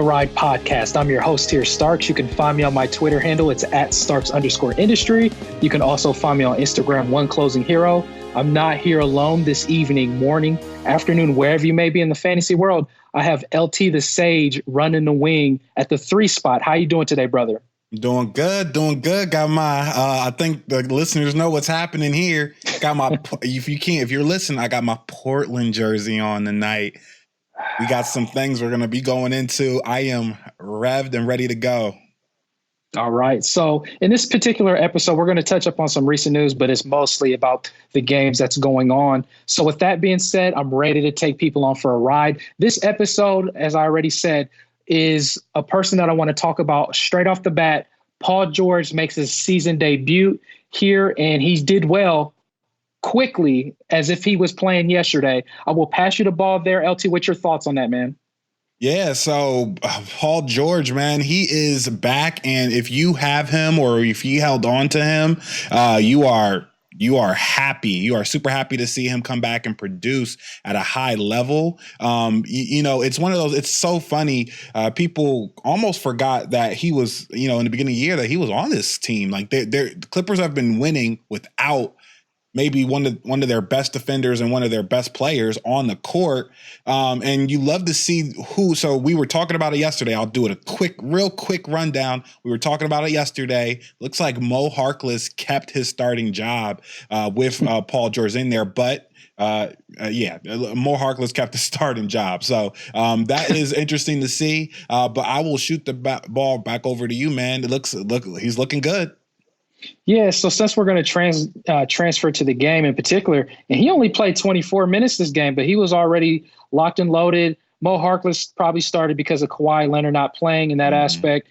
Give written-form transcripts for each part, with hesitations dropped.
a Ride podcast. I'm your host here, Starks. You can find me on my Twitter handle. It's at Starks_industry. You can also find me on Instagram, One Closing Hero. I'm not here alone this evening, morning, afternoon, wherever you may be in the fantasy world. I have LT the Sage running the wing at the 3 spot. How you doing today, brother? Doing good. Got my, I think the listeners know what's happening here. Got my, if you're listening, I got my Portland jersey on tonight. We got some things we're going to be going into. I am revved and ready to go. All right. So in this particular episode, we're going to touch up on some recent news, but it's mostly about the games that's going on. So with that being said, I'm ready to take people on for a ride. This episode, as I already said, is a person that I want to talk about straight off the bat. Paul George makes his season debut here, and he did well quickly as if he was playing yesterday. I will pass you the ball there. LT, what's your thoughts on that, man? Yeah, so Paul George, man, he is back, and if you have him or if you held on to him, you are happy. You are super happy to see him come back and produce at a high level. It's one of those, it's so funny. People almost forgot that he was, in the beginning of the year that he was on this team. Like the Clippers have been winning without maybe one of their best defenders and one of their best players on the court. And you love to see who. So we were talking about it yesterday. I'll do it real quick rundown. We were talking about it yesterday. Looks like Mo Harkless kept his starting job with Paul George in there. But Mo Harkless kept the starting job. So that is interesting to see. But I will shoot the ball back over to you, man. He's looking good. Yeah, so since we're going to transfer to the game in particular, and he only played 24 minutes this game, but he was already locked and loaded. Mo Harkless probably started because of Kawhi Leonard not playing in that aspect.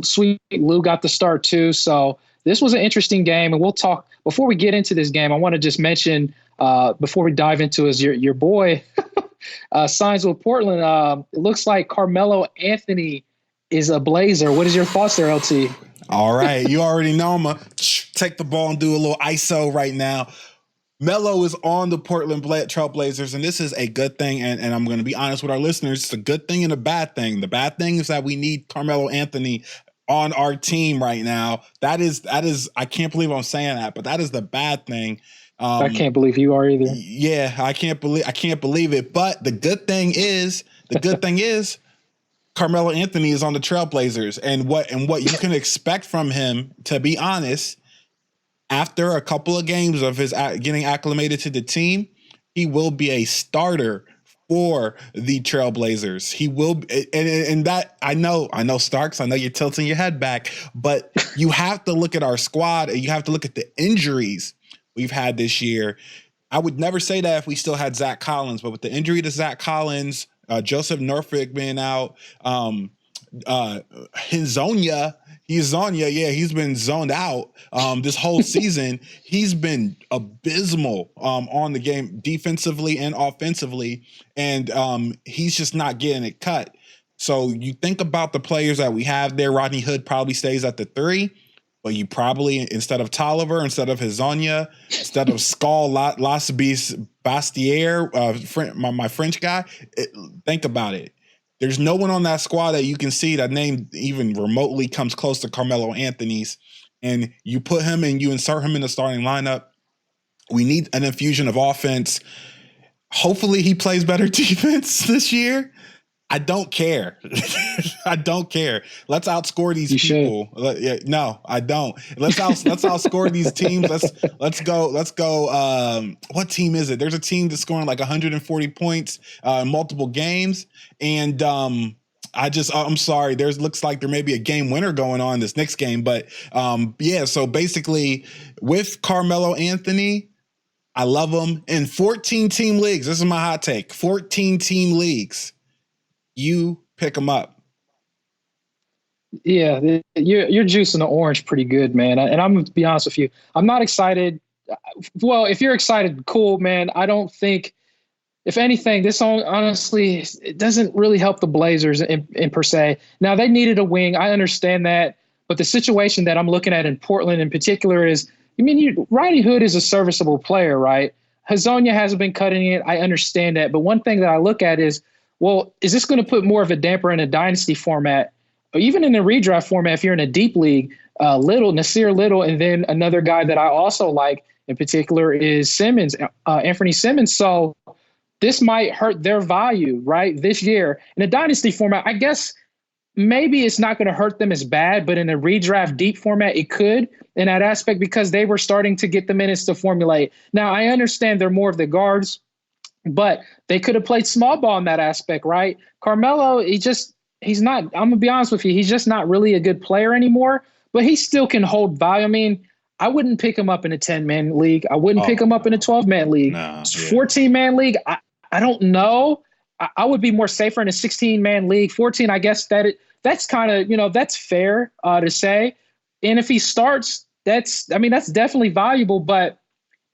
Sweet Lou got the start too. So this was an interesting game, and we'll talk before we get into this game. I want to just mention before we dive into is your boy signs with Portland. It looks like Carmelo Anthony is a Blazer. What is your thoughts there, LT? All right. You already know I'm going to take the ball and do a little ISO right now. Melo is on the Portland Trailblazers, and this is a good thing. And I'm going to be honest with our listeners. It's a good thing and a bad thing. The bad thing is that we need Carmelo Anthony on our team right now. That is, I can't believe I'm saying that, but that is the bad thing. I can't believe you are either. Yeah, I can't believe it. But the good thing is, Carmelo Anthony is on the Trailblazers, and what you can expect from him, to be honest, after a couple of games of his getting acclimated to the team, he will be a starter for the Trailblazers. He will, and that I know Starks, I know you're tilting your head back, but you have to look at our squad and you have to look at the injuries we've had this year. I would never say that if we still had Zach Collins, but with the injury to Zach Collins, Joseph Norfolk being out, Hezonja, he's been zoned out this whole season. He's been abysmal on the game defensively and offensively, and he's just not getting it cut. So you think about the players that we have there. Rodney Hood probably stays at the 3. But you probably, instead of Tolliver, instead of Hezonja, instead of Skull Bastier, my French guy, think about it. There's no one on that squad that you can see that name even remotely comes close to Carmelo Anthony's. And you put him and you insert him in the starting lineup. We need an infusion of offense. Hopefully he plays better defense this year. I don't care. I don't care. Let's outscore these people. No, I don't. Let's outscore these teams. Let's go. What team is it? There's a team that's scoring like 140 points in multiple games, and I'm sorry. Looks like there may be a game winner going on in this next game, but So basically, with Carmelo Anthony, I love him in 14 team leagues. This is my hot take. 14 team leagues. You pick them up. Yeah, you're juicing the orange pretty good, man. And I'm going to be honest with you. I'm not excited. Well, if you're excited, cool, man. I don't think, if anything, this honestly, it doesn't really help the Blazers in per se. Now, they needed a wing. I understand that. But the situation that I'm looking at in Portland in particular is, Rodney Hood is a serviceable player, right? Hezonja hasn't been cutting it. I understand that. But one thing that I look at is, well, is this going to put more of a damper in a dynasty format, or even in a redraft format if you're in a deep league? Nasir Little, and then another guy that I also like in particular is Simmons, Anthony Simmons. So this might hurt their value, right, this year. In a dynasty format, I guess maybe it's not going to hurt them as bad, but in a redraft deep format, it could in that aspect because they were starting to get the minutes to formulate. Now, I understand they're more of the guards, but they could have played small ball in that aspect, right? Carmelo, he's not, I'm going to be honest with you, he's just not really a good player anymore, but he still can hold value. I mean, I wouldn't pick him up in a 10-man league. I wouldn't pick him up in a 12-man league. 14-man league, I don't know. I would be more safer in a 16-man league. 14, I guess that's kind of, that's fair to say. And if he starts, that's definitely valuable, but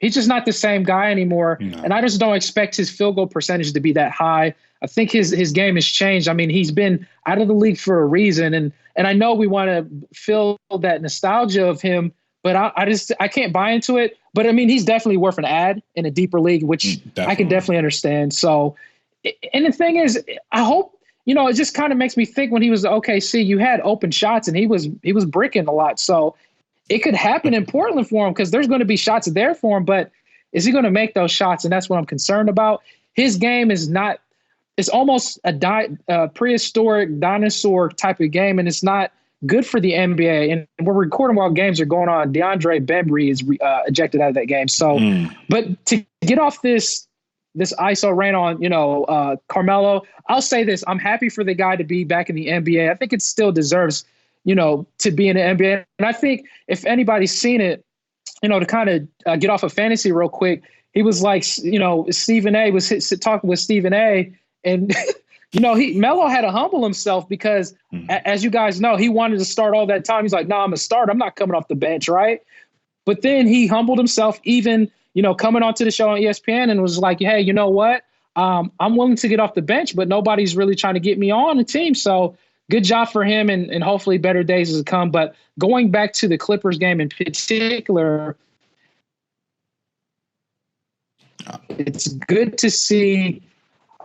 he's just not the same guy anymore. No. And I just don't expect his field goal percentage to be that high. I think his game has changed. I mean, he's been out of the league for a reason. And I know we want to feel that nostalgia of him, but I can't buy into it. But I mean, he's definitely worth an ad in a deeper league, which I can definitely understand. So, and the thing is, I hope, it just kind of makes me think when he was OKC, you had open shots and he was bricking a lot. So it could happen in Portland for him because there's going to be shots there for him, but is he going to make those shots? And that's what I'm concerned about. His game is not, it's almost a prehistoric dinosaur type of game, and it's not good for the NBA. And we're recording while games are going on. DeAndre Bembry is ejected out of that game. So, but to get off this ISO rain on, Carmelo, I'll say this. I'm happy for the guy to be back in the NBA. I think it still deserves, to be in the NBA. And I think if anybody's seen it, to kind of get off of fantasy real quick, he was like, Stephen A was talking with Stephen A. And, Melo had to humble himself because, as you guys know, he wanted to start all that time. He's like, no, I'm a starter. I'm not coming off the bench, right? But then he humbled himself even, coming onto the show on ESPN and was like, hey, you know what? I'm willing to get off the bench, but nobody's really trying to get me on the team. So good job for him, and hopefully better days to come. But going back to the Clippers game in particular, it's good to see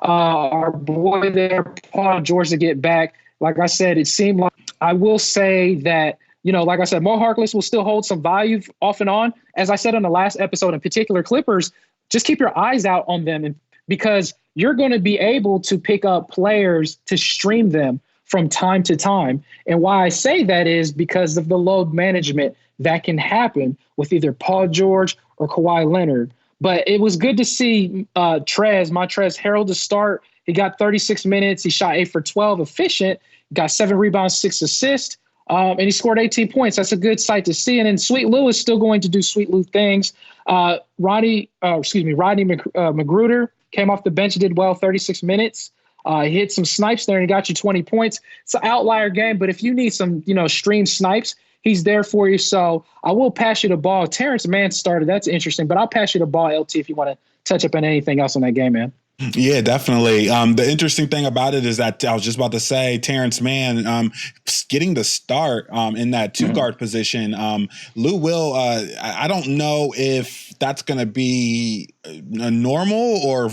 our boy there, Paul George, to get back. Like I said, it seemed like I will say that, like I said, Mo Harkless will still hold some value off and on. As I said on the last episode, in particular, Clippers, just keep your eyes out on them because you're going to be able to pick up players to stream them from time to time. And why I say that is because of the load management that can happen with either Paul George or Kawhi Leonard. But it was good to see Montrezl Harrell to start. He got 36 minutes. He shot 8 for 12, efficient, got 7 rebounds, 6 assists, and he scored 18 points. That's a good sight to see. And then Sweet Lou is still going to do Sweet Lou things. Rodney Magruder came off the bench, did well, 36 minutes. He hit some snipes there and he got you 20 points. It's an outlier game, but if you need some, stream snipes, he's there for you. So I will pass you the ball. Terrence Mann started. That's interesting, but I'll pass you the ball, LT, if you want to touch up on anything else on that game, man. Yeah, definitely. The interesting thing about it is that I was just about to say Terrence Mann getting the start in that two guard position. Lou Will, I don't know if that's going to be a normal or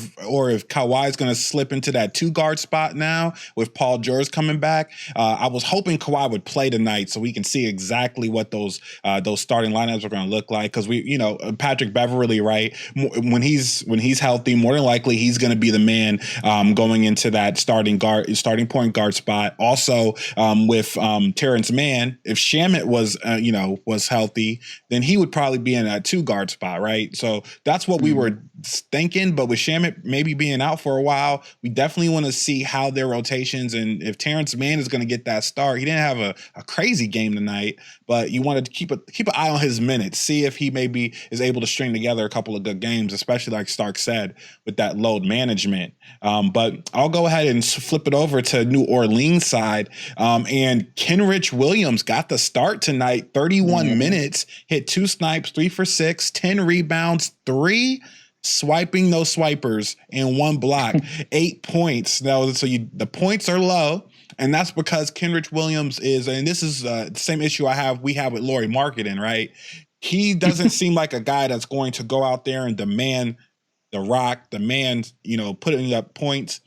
if Kawhi is going to slip into that two guard spot now with Paul George coming back. I was hoping Kawhi would play tonight so we can see exactly what those starting lineups are going to look like. Because Patrick Beverley, right? When he's healthy, more than likely he's going to be the man going into that starting point guard spot. Also, with Terrence Mann, if Shamet was healthy, then he would probably be in that two guard spot, right? So that's what we were thinking. But with Shamet maybe being out for a while, we definitely want to see how their rotations, and if Terrence Mann is going to get that start. He didn't have a crazy game tonight, but you wanted to keep an eye on his minutes, see if he maybe is able to string together a couple of good games, especially like Stark said with that load management. But I'll go ahead and flip it over to New Orleans side. And Kenrich Williams got the start tonight, 31 minutes, hit 2 snipes, 3 for 6, 10 rebounds, 3 swiping those swipers, and 1 block, 8 points. Now, the points are low. And that's because Kenrich Williams is, and this is the same issue we have with Lauri Markkanen, right? He doesn't seem like a guy that's going to go out there and demand the rock, putting up points.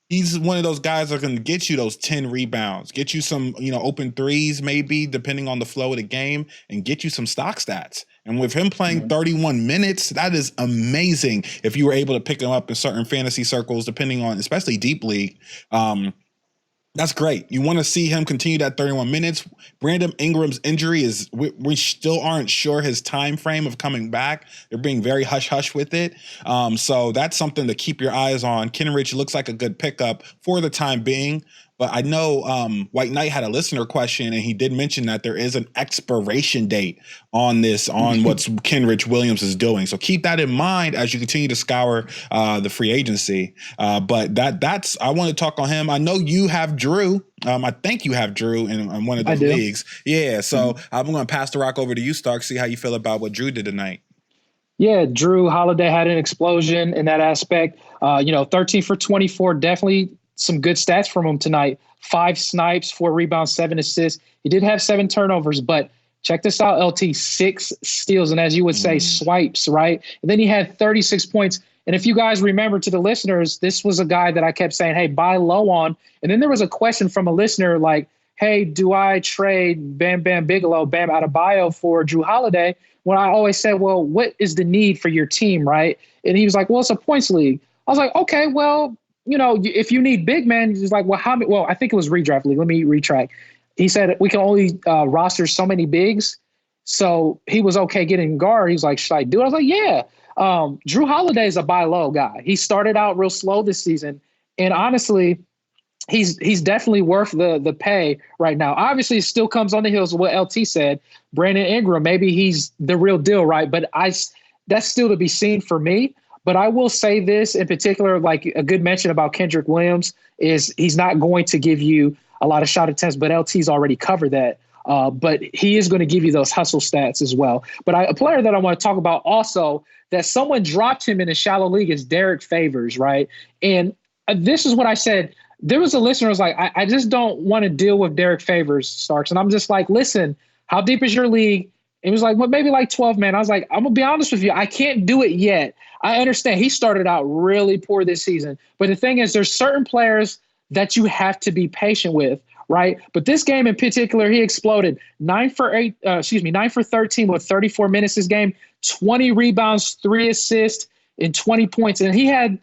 He's one of those guys that are going to get you those 10 rebounds, get you some, open threes, maybe depending on the flow of the game, and get you some stock stats. And with him playing 31 minutes, that is amazing. If you were able to pick him up in certain fantasy circles, depending on, especially deep league, that's great. You want to see him continue that 31 minutes. Brandon Ingram's injury is we still aren't sure his time frame of coming back. They're being very hush-hush with it. So that's something to keep your eyes on. Kenrich looks like a good pickup for the time being. But I know White Knight had a listener question, and he did mention that there is an expiration date on what's Kenrich Williams is doing. So keep that in mind as you continue to scour the free agency. But that's I want to talk on him. I know you have Drew. I think you have Drew in one of the leagues. Yeah. So I'm going to pass the rock over to you, Stark. See how you feel about what Drew did tonight. Yeah, Drew Holiday had an explosion in that aspect. 13 for 24, definitely some good stats from him tonight. 5 snipes, 4 rebounds, 7 assists. He did have 7 turnovers, but check this out, LT, 6 steals, and as you would say, swipes, right? And then he had 36 points. And if you guys remember, to the listeners, this was a guy that I kept saying, hey, buy low on. And then there was a question from a listener like, hey, do I trade Bam Bam Bigelow, Bam Adebayo for Drew Holiday? When I always said, well, what is the need for your team, right? And he was like, well, it's a points league. I was like, okay, well, if you need big men, he's like, well, how many? Well, I think it was redraft league. Let me retract. He said we can only roster so many bigs. So he was okay getting guard. He's like, should I do it? I was like, yeah. Drew Holiday is a buy low guy. He started out real slow this season. And honestly, he's definitely worth the pay right now. Obviously, it still comes on the heels of what LT said. Brandon Ingram, maybe he's the real deal, right? But that's still to be seen for me. But I will say this in particular, like a good mention about Kendrick Williams is he's not going to give you a lot of shot attempts, but LT's already covered that. But he is going to give you those hustle stats as well. But a player that I want to talk about also that someone dropped him in a shallow league is Derek Favors, right? And this is what I said. There was a listener who was like, I just don't want to deal with Derek Favors, Starks. And I'm just like, listen, how deep is your league? It was like, well, maybe like 12, man. I was like, I'm going to be honest with you. I can't do it yet. I understand he started out really poor this season. But the thing is, there's certain players that you have to be patient with, right? But this game in particular, he exploded 9 for 13 with 34 minutes this game, 20 rebounds, 3 assists, and 20 points. And he had,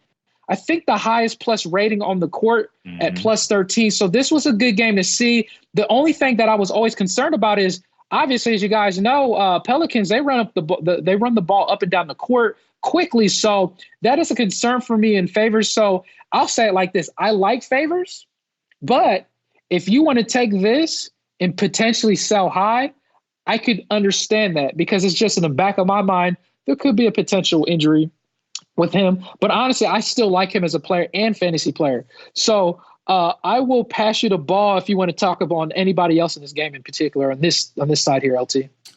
I think, the highest plus rating on the court at plus 13. So this was a good game to see. The only thing that I was always concerned about is, obviously, as you guys know, Pelicans, they run the ball up and down the court quickly. So that is a concern for me in Favors. So I'll say it like this. I like Favors, but if you want to take this and potentially sell high, I could understand that because it's just in the back of my mind, there could be a potential injury with him. But honestly, I still like him as a player and fantasy player. So I will pass you the ball if you want to talk about anybody else in this game in particular on this side here, LT.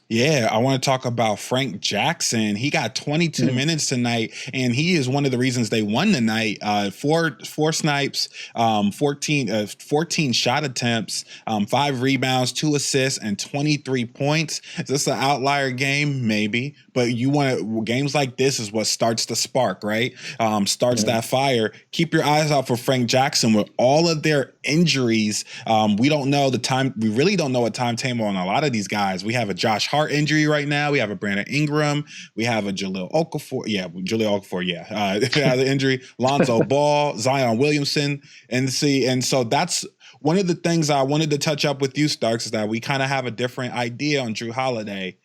Yeah, I want to talk about Frank Jackson. He got 22 minutes tonight, and he is one of the reasons they won tonight. Four snipes, 14 shot attempts, 5 rebounds, 2 assists, and 23 points. Is this an outlier game? Maybe. But games like this is what starts the spark, right? Starts that fire. Keep your eyes out for Frank Jackson with all of their injuries. We don't know the time. We really don't know a timetable on a lot of these guys. We have a Josh Hart injury right now. We have a Brandon Ingram. We have a Jahlil Okafor. The injury. Lonzo Ball, Zion Williamson, and so that's one of the things I wanted to touch up with you, Starks, is that we kind of have a different idea on Drew Holiday.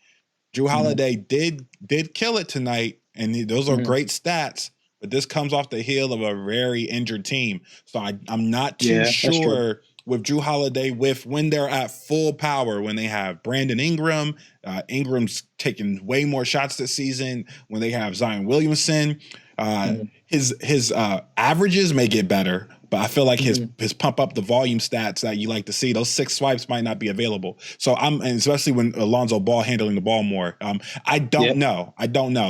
Drew Holiday did kill it tonight, and those are great stats. But this comes off the heel of a very injured team, so I'm not too sure with Drew Holiday when they're at full power, when they have Brandon Ingram. Ingram's taking way more shots this season. When they have Zion Williamson, his averages may get better. But I feel like his pump up the volume stats that you like to see, those 6 swipes might not be available. So and especially when Alonzo Ball handling the ball more. I don't know.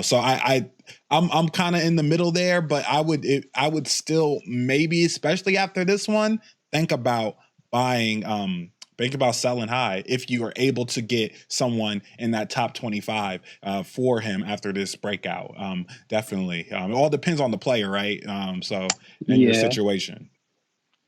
So I'm kind of in the middle there, but I would still maybe, especially after this one, think about selling high if you are able to get someone in that top 25 for him after this breakout. Definitely. It all depends on the player, right? So your situation.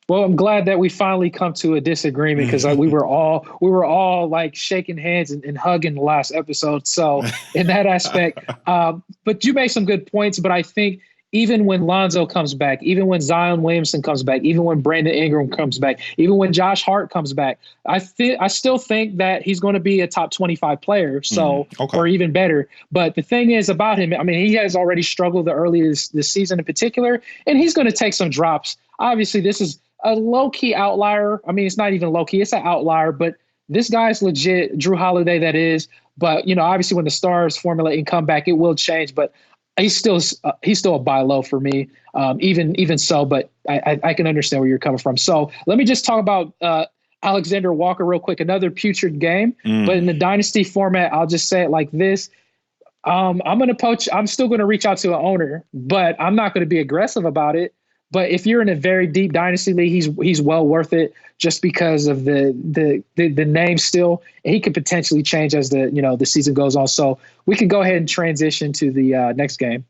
Well, I'm glad that we finally come to a disagreement because we were all like shaking hands and hugging the last episode. So in that aspect, but you made some good points. But I think even when Lonzo comes back, even when Zion Williamson comes back, even when Brandon Ingram comes back, even when Josh Hart comes back, I still think that he's going to be a top 25 player. So or even better. But the thing is about him, I mean, he has already struggled early this season in particular, and he's going to take some drops. Obviously, this is a low-key outlier. I mean, it's not even low-key. It's an outlier, but this guy's legit. Drew Holiday, that is. But, obviously when the stars formulate and come back, it will change. But he's still a buy low for me, even so. But I can understand where you're coming from. So let me just talk about Alexander Walker real quick. Another putrid game. But in the Dynasty format, I'll just say it like this. I'm going to poach. I'm still going to reach out to an owner, but I'm not going to be aggressive about it. But if you're in a very deep dynasty league, he's well worth it just because of the name still. And he could potentially change as the season goes on. So we can go ahead and transition to the next game.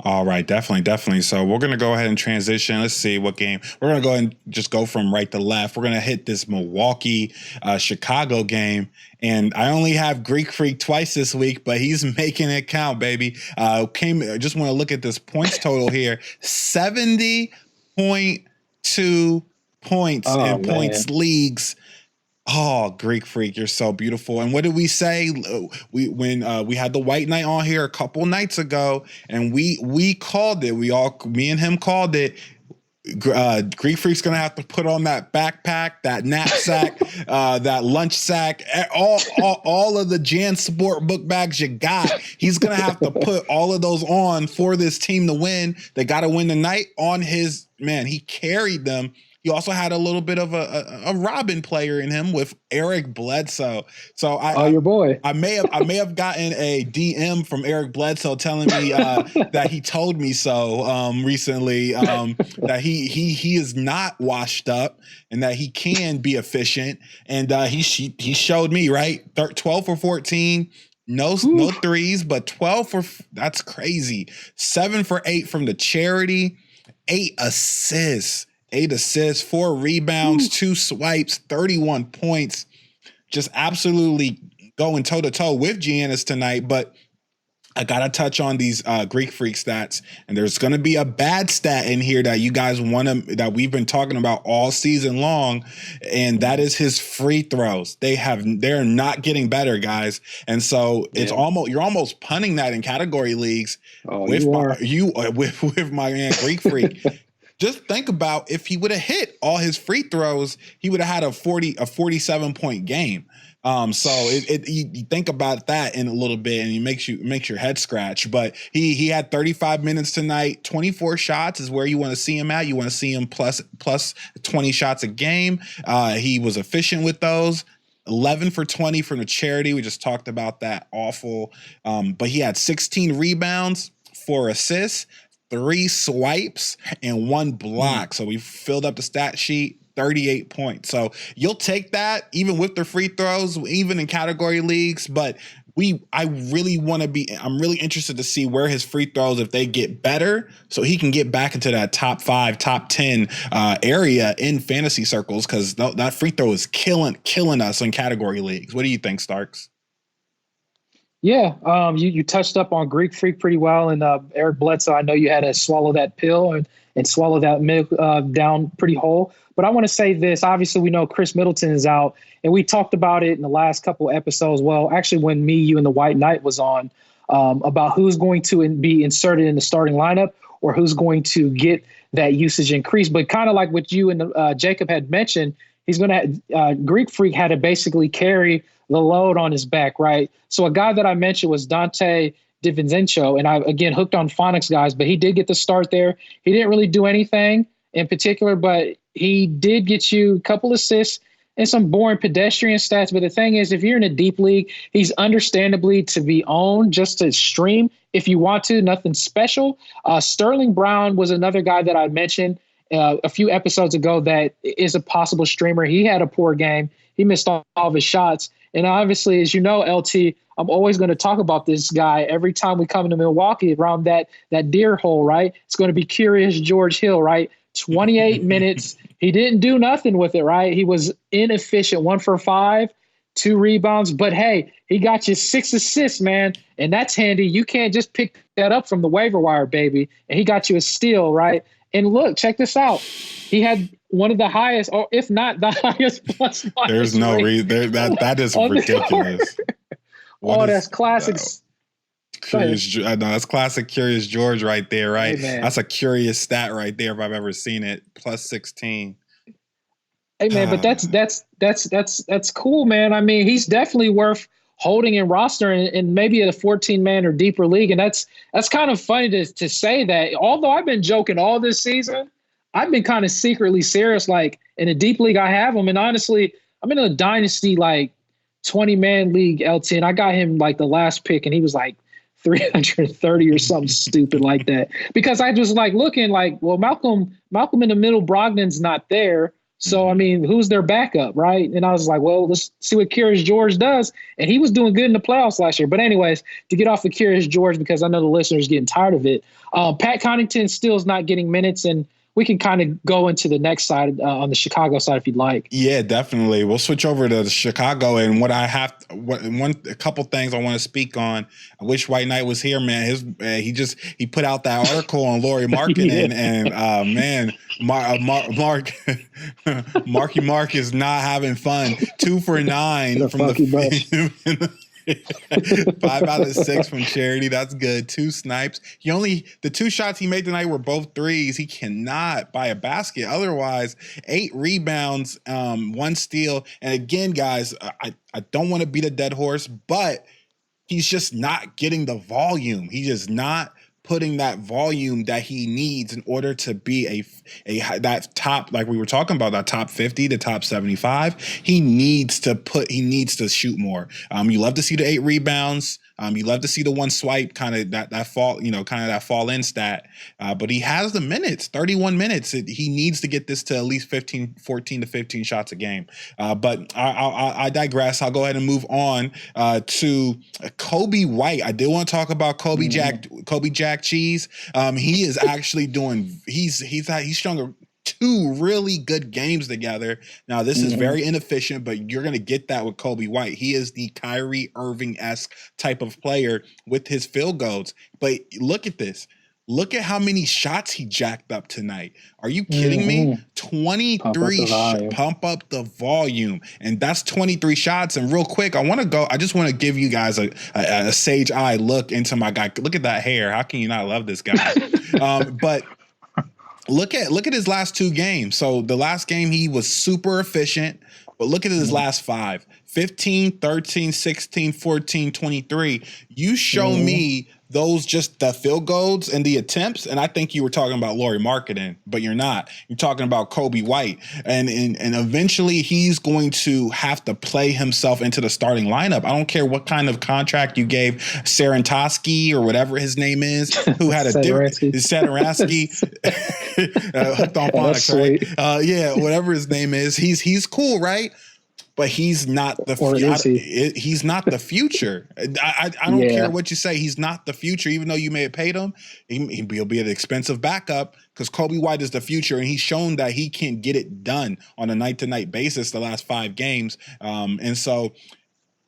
All right, definitely. So we're going to go ahead and transition. Let's see what game. We're going to go ahead and just go from right to left. We're going to hit this Milwaukee Chicago game. And I only have Greek Freak twice this week, but he's making it count, baby. Just want to look at this points total here. 70.2 points in points leagues. Oh, Greek Freak, you're so beautiful. And what did we say? When we had the White Knight on here a couple nights ago, and we called it. Me and him called it. Greek Freak's gonna have to put on that backpack, that knapsack, that lunch sack, all of the Jan Sport book bags you got. He's gonna have to put all of those on for this team to win. They got to win tonight on his man. He carried them. He also had a little bit of a Robin player in him with Eric Bledsoe. So your boy. I may have gotten a DM from Eric Bledsoe telling me that he told me so recently, that he is not washed up and that he can be efficient. And he showed me, right, 12 for 14. No threes, but 12 for that's crazy. 7 for 8 from the charity, 8 assists. 4 rebounds, 2 swipes, 31 points. Just absolutely going toe-to-toe with Giannis tonight. But I got to touch on these Greek Freak stats. And there's going to be a bad stat in here that you guys that we've been talking about all season long. And that is his free throws. They're not getting better, guys. And so you're almost punting that in category leagues with my man Greek Freak. Just think about if he would have hit all his free throws, he would have had a 47-point game. So you think about that in a little bit, and it makes your head scratch. But he had 35 minutes tonight. 24 shots is where you want to see him at. You want to see him plus 20 shots a game. He was efficient with those. 11 for 20 from the charity. We just talked about that. Awful. But he had 16 rebounds, 4 assists, 3 swipes, and 1 block. So we filled up the stat sheet, 38 points. So you'll take that even with the free throws, even in category leagues. But I'm really interested to see where his free throws, if they get better, so he can get back into that top 5, top 10 area in fantasy circles, because that free throw is killing us in category leagues. What do you think, Starks? Yeah, you touched up on Greek Freak pretty well, and Eric Bledsoe, I know you had to swallow that pill and swallow that milk down pretty whole. But I want to say this. Obviously, we know Chris Middleton is out, and we talked about it in the last couple of episodes. Well, actually, when me, you, and the White Knight was on, about who's going to be inserted in the starting lineup or who's going to get that usage increase. But kind of like what you and Jacob had mentioned, he's going to Greek Freak had to basically carry the load on his back, right? So a guy that I mentioned was Dante DiVincenzo, and I, again, hooked on Phonics guys, but he did get the start there. He didn't really do anything in particular, but he did get you a couple assists and some boring pedestrian stats. But the thing is, if you're in a deep league, he's understandably to be owned just to stream if you want to, nothing special. Sterling Brown was another guy that I mentioned a few episodes ago that is a possible streamer. He had a poor game. He missed all of his shots. And obviously, as you know, LT, I'm always going to talk about this guy every time we come into Milwaukee around that deer hole, right? It's going to be Curious George Hill, right? 28 minutes. He didn't do nothing with it, right? He was inefficient, 1 for 5, 2 rebounds. But, hey, he got you 6 assists, man, and that's handy. You can't just pick that up from the waiver wire, baby. And he got you a steal, right? And look, check this out. He had one of the highest, or if not the highest plus minus. There's no reason. That is ridiculous. That's classic. That's classic Curious George right there, right? Hey, that's a curious stat right there if I've ever seen it. Plus 16. Hey man, but that's cool, man. I mean, he's definitely worth holding in roster and maybe at a 14-man or deeper league. And that's kind of funny to say that. Although I've been joking all this season, I've been kind of secretly serious. Like in a deep league, I have him, and honestly, I'm in a Dynasty like 20-man league, LT, and I got him like the last pick, and he was like 330 or something stupid like that. Because I was like looking like, well, Malcolm in the middle, Brogdon's not there. So, I mean, who's their backup, right? And I was like, well, let's see what Curious George does. And he was doing good in the playoffs last year. But anyways, to get off of Curious George, because I know the listeners getting tired of it, Pat Connaughton still is not getting minutes, and we can kind of go into the next side on the Chicago side if you'd like. Yeah, definitely. We'll switch over to Chicago, and a couple things I want to speak on. I wish White Knight was here, man. He put out that article on Lauri Markkanen, and man, Marky Mark is not having fun. 2 for 9 from the 5 out of 6 from charity. That's good. 2 snipes. The 2 shots he made tonight were both threes. He cannot buy a basket. Otherwise, 8 rebounds, 1 steal. And again, guys, I don't want to beat a dead horse, but he's just not getting the volume. He's just not putting that volume that he needs in order to be that top, like we were talking about, that top 50 to top 75. He needs to shoot more. You love to see the 8 rebounds. You love to see the 1 swipe, kind of that fall, kind of that fall in stat. But he has the minutes, 31 minutes. He needs to get this to at least 14 to 15 shots a game. But I digress. I'll go ahead and move on to Kobe White. I did want to talk about Kobe Jack Cheese. He is actually he's strung 2 really good games together. Now, this is very inefficient, but you're going to get that with Kobe White. He is the Kyrie Irving-esque type of player with his field goals. But look at this. Look at how many shots he jacked up tonight. Are you kidding me? 23 pump up the volume. And that's 23 shots. And real quick, I just want to give you guys a sage eye look into my guy. Look at that hair. How can you not love this guy? But look at his last 2 games. So the last game he was super efficient, but look at his last 5. 15, 13, 16, 14, 23. You show me those, just the field goals and the attempts, and I think you were talking about Lauri Markkanen, but you're not. You're talking about Kobe White. And eventually he's going to have to play himself into the starting lineup. I don't care what kind of contract you gave Sarantosky or whatever his name is, who had a different Saturansky hooked on phonics, right? Yeah, whatever his name is. He's cool, right? But he's not he's not the future. I don't care what you say. He's not the future. Even though you may have paid him, he'll be an expensive backup because Kobe White is the future, and he's shown that he can get it done on a night-to-night basis the last 5 games. And so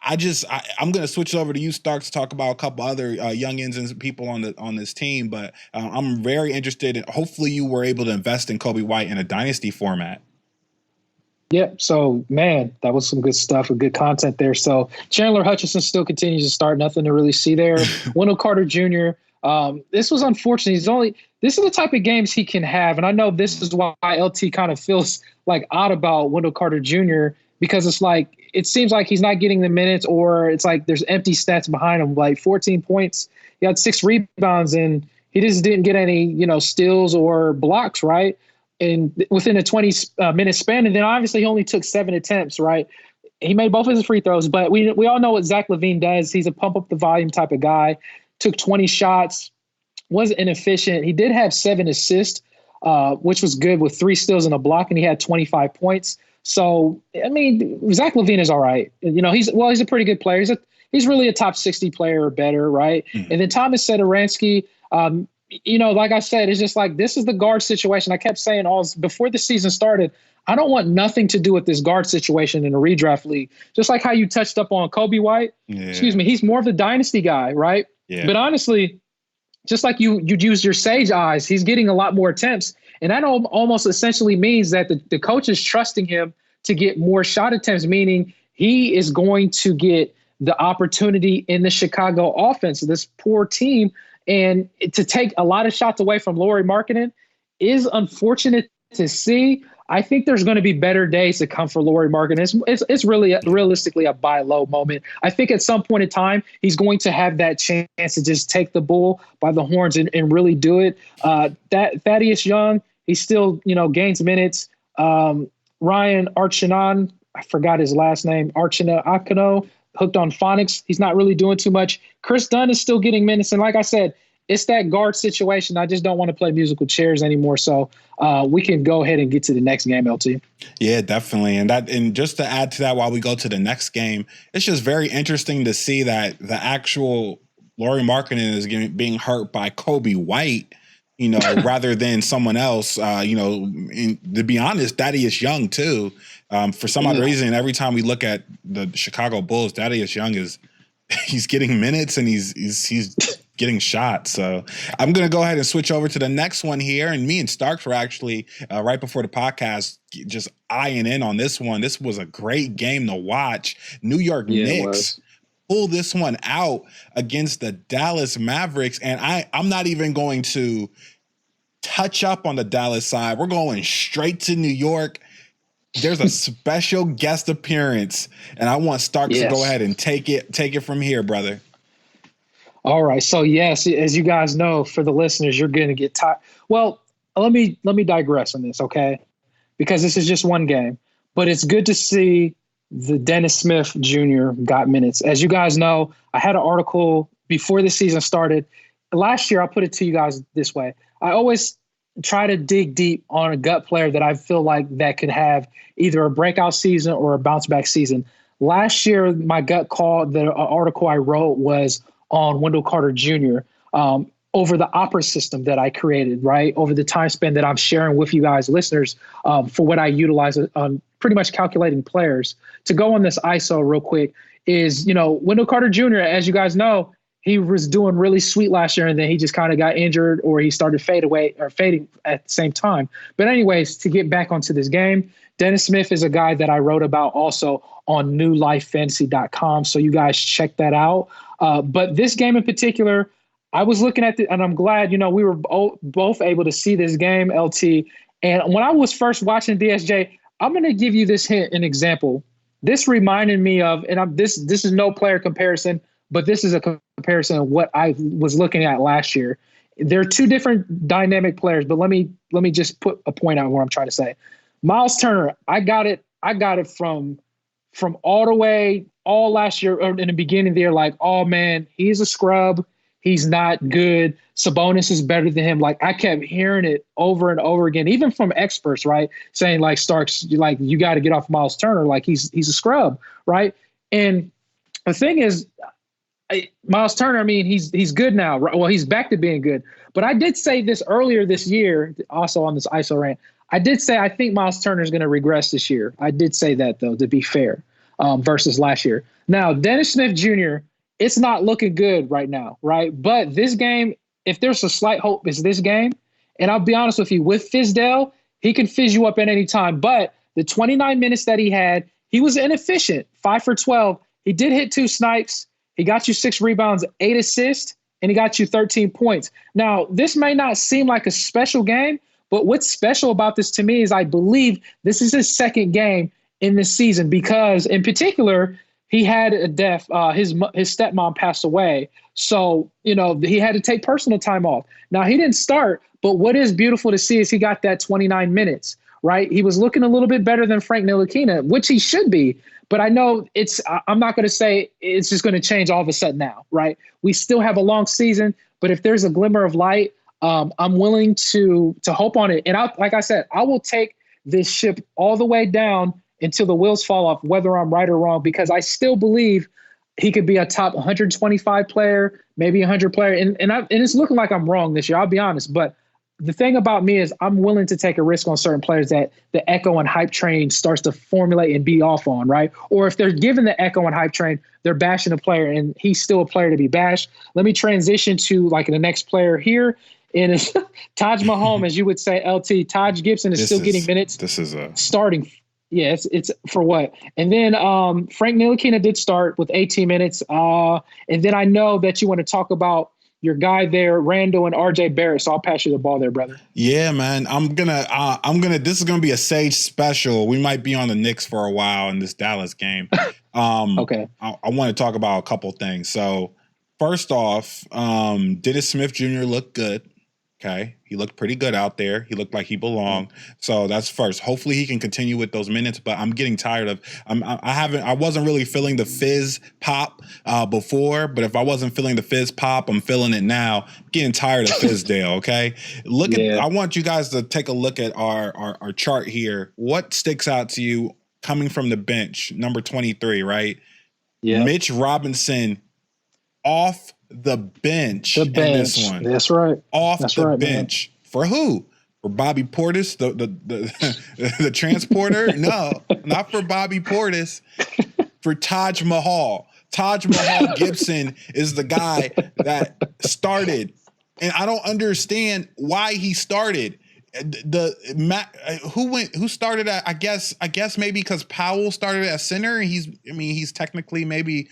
I'm going to switch over to you, Stark, to talk about a couple other youngins and people on this team. But I'm very interested in, hopefully you were able to invest in Kobe White in a dynasty format. Yep. So, man, that was some good stuff with good content there. So Chandler Hutchison still continues to start. Nothing to really see there. Wendell Carter Jr. This was unfortunate. This is the type of games he can have. And I know this is why LT kind of feels like odd about Wendell Carter Jr. because it's like, it seems like he's not getting the minutes, or it's like there's empty stats behind him, like 14 points. He had 6 rebounds and he just didn't get any, steals or blocks, right? And within a 20-minute span, and then obviously he only took 7 attempts, right? He made both of his free throws, but we all know what Zach LaVine does. He's a pump up the volume type of guy. Took 20 shots, wasn't inefficient. He did have 7 assists, which was good, with 3 steals and a block, and he had 25 points. So, I mean, Zach LaVine is all right. He's a pretty good player. He's really a top 60 player or better, right? Mm-hmm. And then Thomas Satoransky, like I said, it's just like this is the guard situation. I kept saying all before the season started, I don't want nothing to do with this guard situation in a redraft league. Just like how you touched up on Kobe White. Yeah. Excuse me, he's more of the dynasty guy, right? Yeah. But honestly, just like you'd use your sage eyes, he's getting a lot more attempts. And that almost essentially means that the coach is trusting him to get more shot attempts, meaning he is going to get the opportunity in the Chicago offense, this poor team. And to take a lot of shots away from Lauri Markkanen is unfortunate to see. I think there's going to be better days to come for Lauri Markkanen. It's really realistically a buy low moment. I think at some point in time, he's going to have that chance to just take the bull by the horns and really do it. That Thaddeus Young, he still, gains minutes. Ryan Archinon, I forgot his last name, Akano, hooked on phonics. He's not really doing too much. Chris Dunn is still getting minutes. And like I said, it's that guard situation. I just don't want to play musical chairs anymore. So we can go ahead and get to the next game, LT. Yeah, definitely. And just to add to that, while we go to the next game, it's just very interesting to see that the actual Lauri Markkanen is being hurt by Kobe White, rather than someone else. To be honest, Thaddeus Young too. For some odd reason, every time we look at the Chicago Bulls, Thaddeus Young he's getting minutes and he's getting shots. So I'm going to go ahead and switch over to the next one here. And me and Starks were actually right before the podcast just eyeing in on this one. This was a great game to watch. New York Knicks pull this one out against the Dallas Mavericks. And I'm not even going to touch up on the Dallas side. We're going straight to New York. There's a special guest appearance, and I want Starks to go ahead and take it from here, brother. All right. So yes, as you guys know, for the listeners, you're going to get tired. Well, let me digress on this, okay? Because this is just one game, but it's good to see the Dennis Smith Jr. got minutes. As you guys know, I had an article before the season started. Last year, I'll put it to you guys this way. I always try to dig deep on a gut player that I feel like that could have either a breakout season or a bounce back season. Last year, my gut call, the article I wrote was on Wendell Carter Jr. Over the opera system that I created, right? Over the time span that I'm sharing with you guys, listeners, for what I utilize on pretty much calculating players. To go on this ISO real quick is, Wendell Carter Jr., as you guys know, he was doing really sweet last year, and then he just kind of got injured or he started fading at the same time. But anyways, to get back onto this game, Dennis Smith is a guy that I wrote about also on newlifefantasy.com. So you guys check that out. But this game in particular, I was looking at and I'm glad, we were both able to see this game, LT. And when I was first watching DSJ, I'm going to give you this an example. This reminded me of, and this is no player comparison, but this is a comparison of what I was looking at last year. They're two different dynamic players, but let me just put a point out what I'm trying to say. Miles Turner, I got it from all last year, or in the beginning of the year, like, oh man, he's a scrub. He's not good. Sabonis is better than him. Like, I kept hearing it over and over again, even from experts, right? Saying like, Starks, like, you got to get off Miles Turner. Like, he's a scrub, right? And the thing is, Miles Turner, I mean, he's good now. Well, he's back to being good. But I did say this earlier this year, also on this ISO rant. I did say I think Miles Turner is going to regress this year. I did say that, though, to be fair, versus last year. Now, Dennis Smith Jr., it's not looking good right now, right? But this game, if there's a slight hope, it's this game. And I'll be honest with you, with Fizdale, he can fizz you up at any time. But the 29 minutes that he had, he was inefficient, 5 for 12. He did hit 2 snipes. He got you 6 rebounds, 8 assists, and he got you 13 points. Now, this may not seem like a special game, but what's special about this to me is I believe this is his second game in this season because, in particular, he had a death. His stepmom passed away. So, he had to take personal time off. Now, he didn't start, but what is beautiful to see is he got that 29 minutes, right? He was looking a little bit better than Frank Ntilikina, which he should be. But I know I'm not going to say it's just going to change all of a sudden now, right? We still have a long season, but if there's a glimmer of light, I'm willing to hope on it. And like I said, I will take this ship all the way down until the wheels fall off, whether I'm right or wrong, because I still believe he could be a top 125 player, maybe 100 player. And it's looking like I'm wrong this year, I'll be honest. But the thing about me is I'm willing to take a risk on certain players that the echo and hype train starts to formulate and be off on, right? Or if they're given the echo and hype train, they're bashing a player and he's still a player to be bashed. Let me transition to like the next player here. And it's Taj Mahomes, as you would say, LT. Taj Gibson is still getting minutes. This is starting. Yeah, it's for what? And then Frank Ntilikina did start with 18 minutes. And then I know that you want to talk about your guy there, Randall and RJ Barrett. So I'll pass you the ball there, brother. Yeah, man. This is gonna be a Sage special. We might be on the Knicks for a while in this Dallas game. Okay. I want to talk about a couple things. So first off, Dennis Smith Jr. looked good. Okay. He looked pretty good out there. He looked like he belonged. So that's first. Hopefully he can continue with those minutes, but I'm getting tired of I wasn't really feeling the fizz pop before, but if I wasn't feeling the fizz pop, I'm feeling it now. I'm getting tired of Fizdale, okay? I want you guys to take a look at our chart here. What sticks out to you coming from the bench, number 23, right? Yeah. Mitch Robinson off the bench. In this one. That's right. Off the bench. Man. For who? For Bobby Portis, the transporter? No, not for Bobby Portis. For Taj Mahal. Taj Mahal Gibson is the guy that started. And I don't understand why he started. Who started at, I guess maybe because Powell started at center and he's technically maybe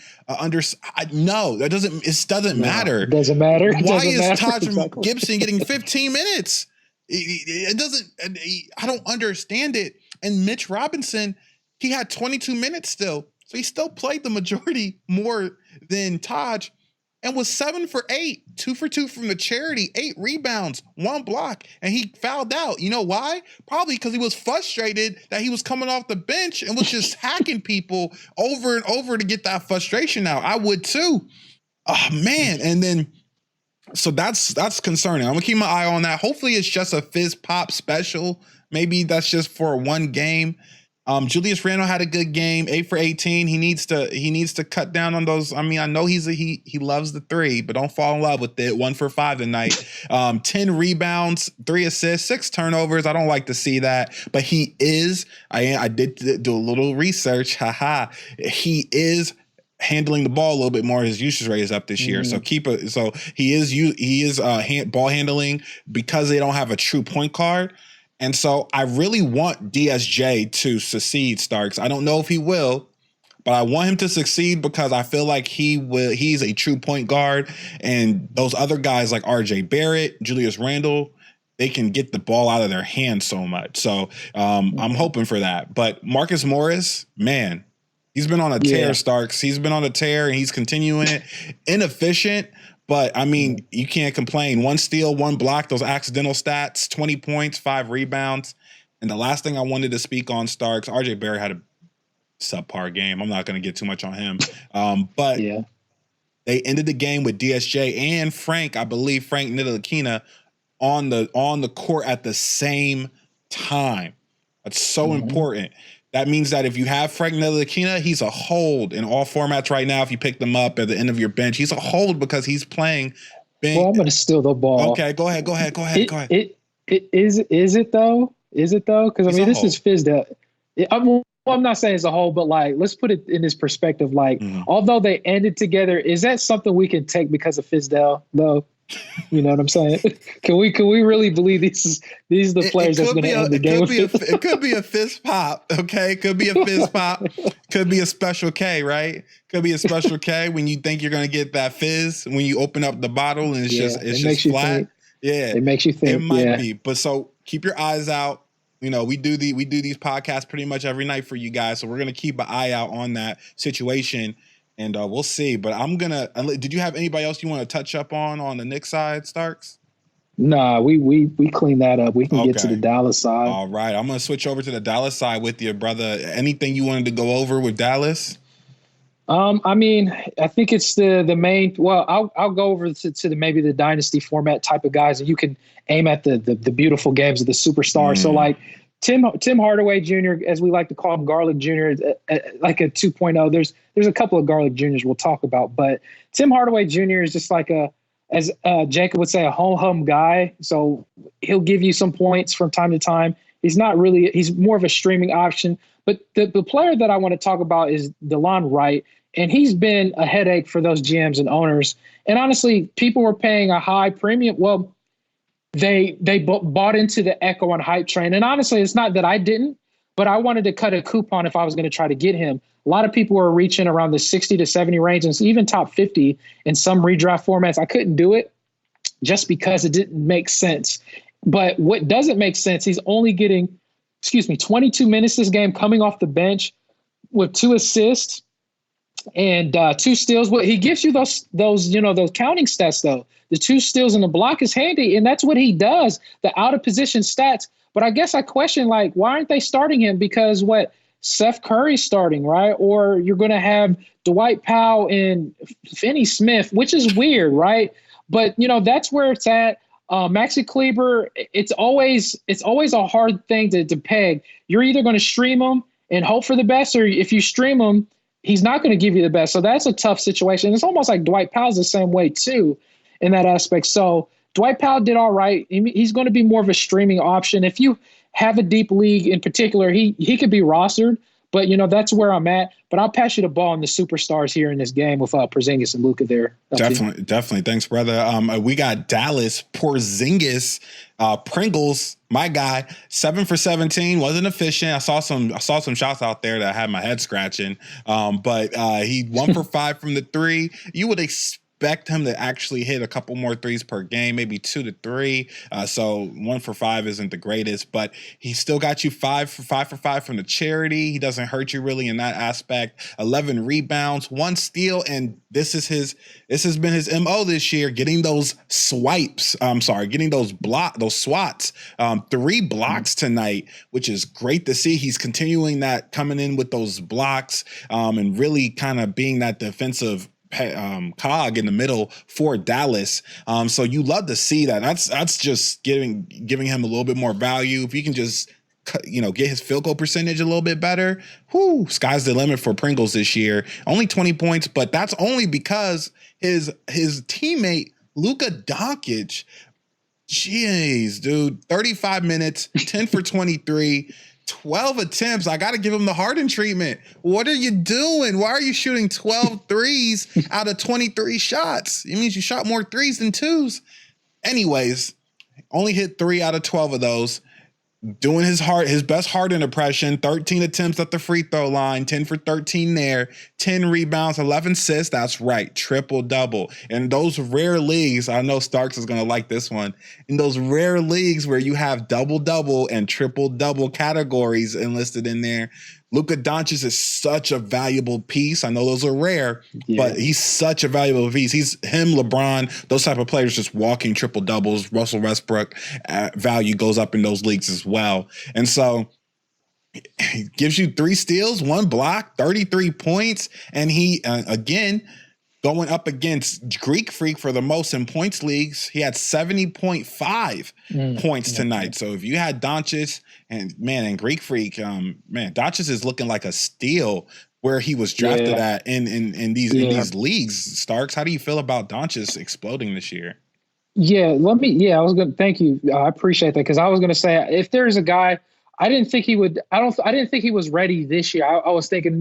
no, it doesn't matter. It doesn't matter. Why is Taj Gibson getting 15 minutes? It doesn't, I don't understand it. And Mitch Robinson, he had 22 minutes still. So he still played the majority more than Taj. And was 7 for 8, 2 for 2 from the charity, 8 rebounds, 1 block, and he fouled out. You know why? Probably because he was frustrated that he was coming off the bench and was just hacking people over and over to get that frustration out. I would too. Oh man. And then so that's concerning. I'm gonna keep my eye on that. Hopefully it's just a fizz pop special. Maybe that's just for one game. Julius Randle had a good game, 8 for 18. He needs to cut down on those. I mean, I know he loves the three, but don't fall in love with it. 1 for 5 tonight. 10 rebounds, 3 assists, 6 turnovers. I don't like to see that, but he is. I did do a little research. He is handling the ball a little bit more. His usage rate is up this year. So he is ball handling because they don't have a true point guard. And so I really want DSJ to succeed, Starks. I don't know if he will, but I want him to succeed because I feel like he's a true point guard. And those other guys like RJ Barrett, Julius Randle, they can get the ball out of their hands so much. So I'm hoping for that. But Marcus Morris, man, he's been on a tear, Starks. He's been on a tear and he's continuing it. Inefficient. But, I mean, you can't complain. 1 steal, 1 block, those accidental stats, 20 points, 5 rebounds. And the last thing I wanted to speak on, Starks, RJ Barrett had a subpar game. I'm not going to get too much on him. But they ended the game with DSJ and Frank Ntilikina on the court at the same time. That's so important. That means that if you have Frank Ntilikina, he's a hold in all formats right now. If you pick them up at the end of your bench, he's a hold because he's playing. Well, I'm going to steal the ball. Okay, go ahead. Is it though? Because I mean, this is Fizdale. I'm not saying it's a whole, but like, let's put it in this perspective. Like, although they ended together, is that something we can take because of Fizdale though? You know what I'm saying? Can we really believe these are the players that's going to end the game? It could be a fizz pop, okay? It could be a fizz pop. Could be a special K, right? Could be a special K when you think you're going to get that fizz when you open up the bottle and it's just flat. Think. Yeah, it makes you think. It might be, but so keep your eyes out. You know, we do these podcasts pretty much every night for you guys, so we're going to keep an eye out on that situation. And we'll see. But did you have anybody else you want to touch up on the Knicks side, Starks? Nah, we clean that up. We can get to the Dallas side. All right. I'm going to switch over to the Dallas side with you, brother. Anything you wanted to go over with Dallas? I mean, I think it's the main. Well, I'll go over to maybe the Dynasty format type of guys, and you can aim at the beautiful games of the superstars. So like Tim Hardaway Jr., as we like to call him, Garlic Jr., like a 2.0. There's a couple of Garlic Juniors we'll talk about, but Tim Hardaway Jr. is just like as Jacob would say, a home guy. So he'll give you some points from time to time. He's more of a streaming option. But the player that I want to talk about is DeLon Wright, and he's been a headache for those GMs and owners. And honestly, people were paying a high premium. Well, they bought into the Echo and hype train. And honestly, it's not that I didn't, but I wanted to cut a coupon if I was going to try to get him. A lot of people were reaching around the 60 to 70 range and even top 50 in some redraft formats. I couldn't do it just because it didn't make sense. But what doesn't make sense, he's only getting, 22 minutes this game coming off the bench with 2 assists and 2 steals. Well, he gives you those counting stats though. The 2 steals and the block is handy, and that's what he does. The out of position stats. But I guess I question, like, why aren't they starting him? Because Seth Curry's starting, right? Or you're going to have Dwight Powell and Finney Smith, which is weird, right? But that's where it's at. Maxi Kleber, it's always a hard thing to peg. You're either going to stream him and hope for the best, or if you stream him, he's not going to give you the best. So that's a tough situation. It's almost like Dwight Powell's the same way too in that aspect. So Dwight Powell did all right. He's going to be more of a streaming option. If you have a deep league in particular, he could be rostered, but that's where I'm at. But I'll pass you the ball on the superstars here in this game with Porzingis and Luka there. Definitely. Thanks, brother. We got Dallas, Porzingis, Pringles, my guy, 7 for 17, wasn't efficient. I saw some shots out there that had my head scratching. But he 1 for 5 from the 3. You would expect him to actually hit a couple more threes per game, maybe 2 to 3. So 1 for 5 isn't the greatest, but he still got you 5 for 5 from the charity. He doesn't hurt you really in that aspect. 11 rebounds, 1 steal, and this has been his MO this year, getting those swipes. Getting those swats. 3 blocks tonight, which is great to see. He's continuing that, coming in with those blocks, and really kind of being that defensive cog in the middle for Dallas. So you love to see that. That's just giving him a little bit more value. If you can just get his field goal percentage a little bit better, sky's the limit for Pringles this year. Only 20 points, but that's only because his teammate Luka Doncic, jeez, dude, 35 minutes, 10 for 23, 12 attempts. I got to give him the Harden treatment. What are you doing? Why are you shooting 12 threes out of 23 shots? It means you shot more threes than 2s. Anyways, only hit 3 out of 12 of those. Doing his best Harden impression, 13 attempts at the free throw line, 10 for 13 there, 10 rebounds, 11 assists. That's right, triple-double. In those rare leagues, I know Starks is going to like this one, in those rare leagues where you have double-double and triple-double categories enlisted in there, Luka Doncic is such a valuable piece. I know those are rare, but he's such a valuable piece. He's him, LeBron, those type of players just walking triple doubles. Russell Westbrook value goes up in those leagues as well. And so he gives you 3 steals, 1 block, 33 points. And he, again, going up against Greek Freak for the most in points leagues, he had 70.5 points tonight. So if you had Doncic and Greek Freak, Doncic is looking like a steal where he was drafted at in these leagues. Starks, how do you feel about Doncic exploding this year? I was going to thank you. I appreciate that, because I was going to say, if there's a guy, I didn't think he was ready this year. I was thinking,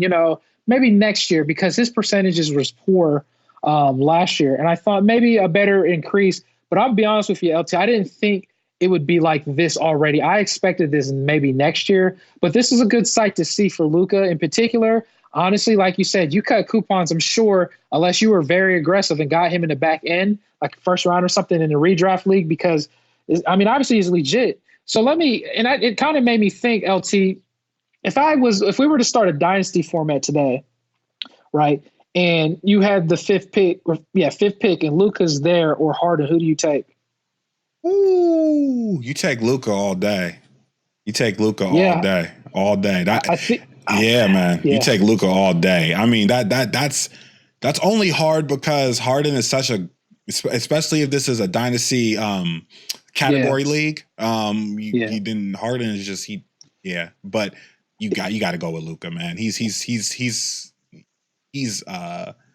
maybe next year, because his percentages was poor last year. And I thought maybe a better increase, but I'll be honest with you, LT, I didn't think it would be like this already. I expected this maybe next year, but this is a good sight to see for Luka in particular. Honestly, like you said, you cut coupons, I'm sure, unless you were very aggressive and got him in the back end, like first round or something in the redraft league, because, obviously he's legit. So it kind of made me think, LT, if we were to start a dynasty format today, right, and you had the fifth pick, and Luka's there or Harden, who do you take? Ooh, you take Luka all day. You take Luka all day. Man. You take Luka all day. I mean, that's only hard because Harden is such a, especially if this is a dynasty category league. Harden is just Yeah, but you got to go with Luka, man. He's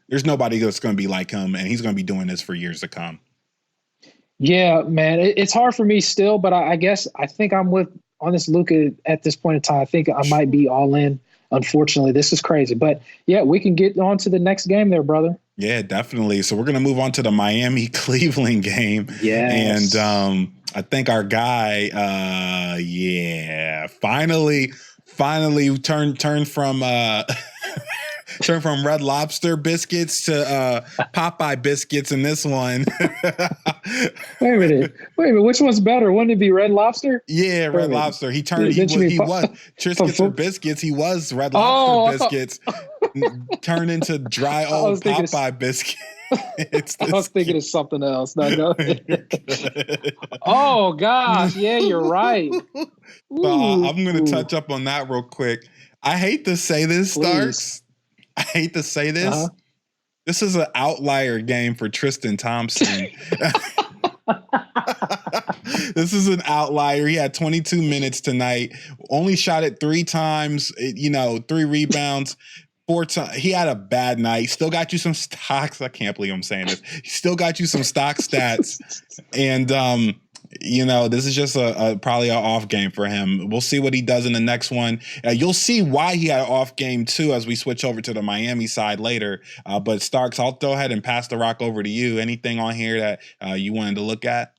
there's nobody that's going to be like him, and he's going to be doing this for years to come. Yeah, man, it's hard for me still, but I guess I think I'm on this Luka at this point in time. I think I might be all in. Unfortunately, this is crazy, but yeah, we can get on to the next game there, brother. Yeah, definitely. So we're going to move on to the Miami-Cleveland game. Yes. And I think our guy, finally turned from turn from Red Lobster biscuits to Popeye biscuits in this one. Wait a minute. Which one's better? Wouldn't it be Red Lobster? Yeah, Red Lobster. He was Triscuits or biscuits. He was Red Lobster biscuits. Turned into dry old Popeye biscuits. I was thinking of something else. No. Oh gosh, yeah, you're right. So I'm going to touch up on that real quick. I hate to say this, Starks. I hate to say this. Uh-huh. This is an outlier game for Tristan Thompson. This is an outlier. He had 22 minutes tonight. Only shot it 3 times. 3 rebounds. 4 times. He had a bad night. Still got you some stocks. I can't believe I'm saying this. He still got you some stock stats. And this is just probably an off game for him. We'll see what he does in the next one. You'll see why he had an off game too as we switch over to the Miami side later. But Starks, I'll go ahead and pass the rock over to you. Anything on here that you wanted to look at?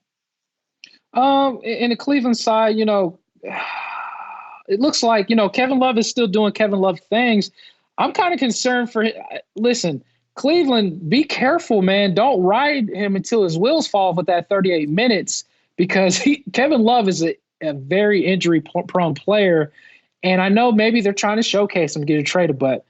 In the Cleveland side, it looks like Kevin Love is still doing Kevin Love things. I'm kind of concerned for him. Listen, Cleveland, be careful, man. Don't ride him until his wheels fall off with that 38 minutes. Because Kevin Love is a very injury-prone player, and I know maybe they're trying to showcase him to get him traded, but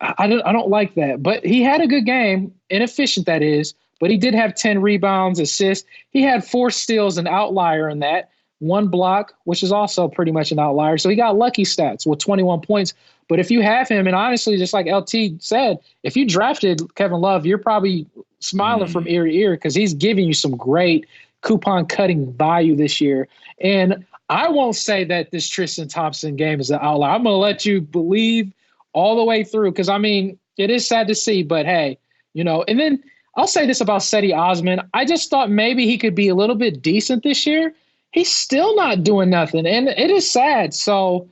I don't like that. But he had a good game, inefficient that is, but he did have 10 rebounds, assists. He had 4 steals, an outlier in that, 1 block, which is also pretty much an outlier. So he got lucky stats with 21 points. But if you have him, and honestly, just like LT said, if you drafted Kevin Love, you're probably smiling from ear to ear because he's giving you some great coupon cutting value this year. And I won't say that this Tristan Thompson game is an outlier. I'm going to let you believe all the way through because, it is sad to see. But, hey, and then I'll say this about Cedi Osman. I just thought maybe he could be a little bit decent this year. He's still not doing nothing, and it is sad. So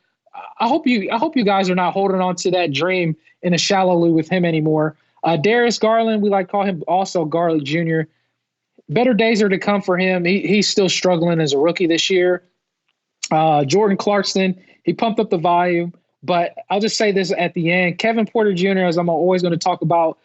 I hope you guys are not holding on to that dream in a shallowly with him anymore. Darius Garland, we like to call him also Garland Jr., better days are to come for him. He's still struggling as a rookie this year. Jordan Clarkson, he pumped up the volume. But I'll just say this at the end. Kevin Porter Jr., as I'm always going to talk about,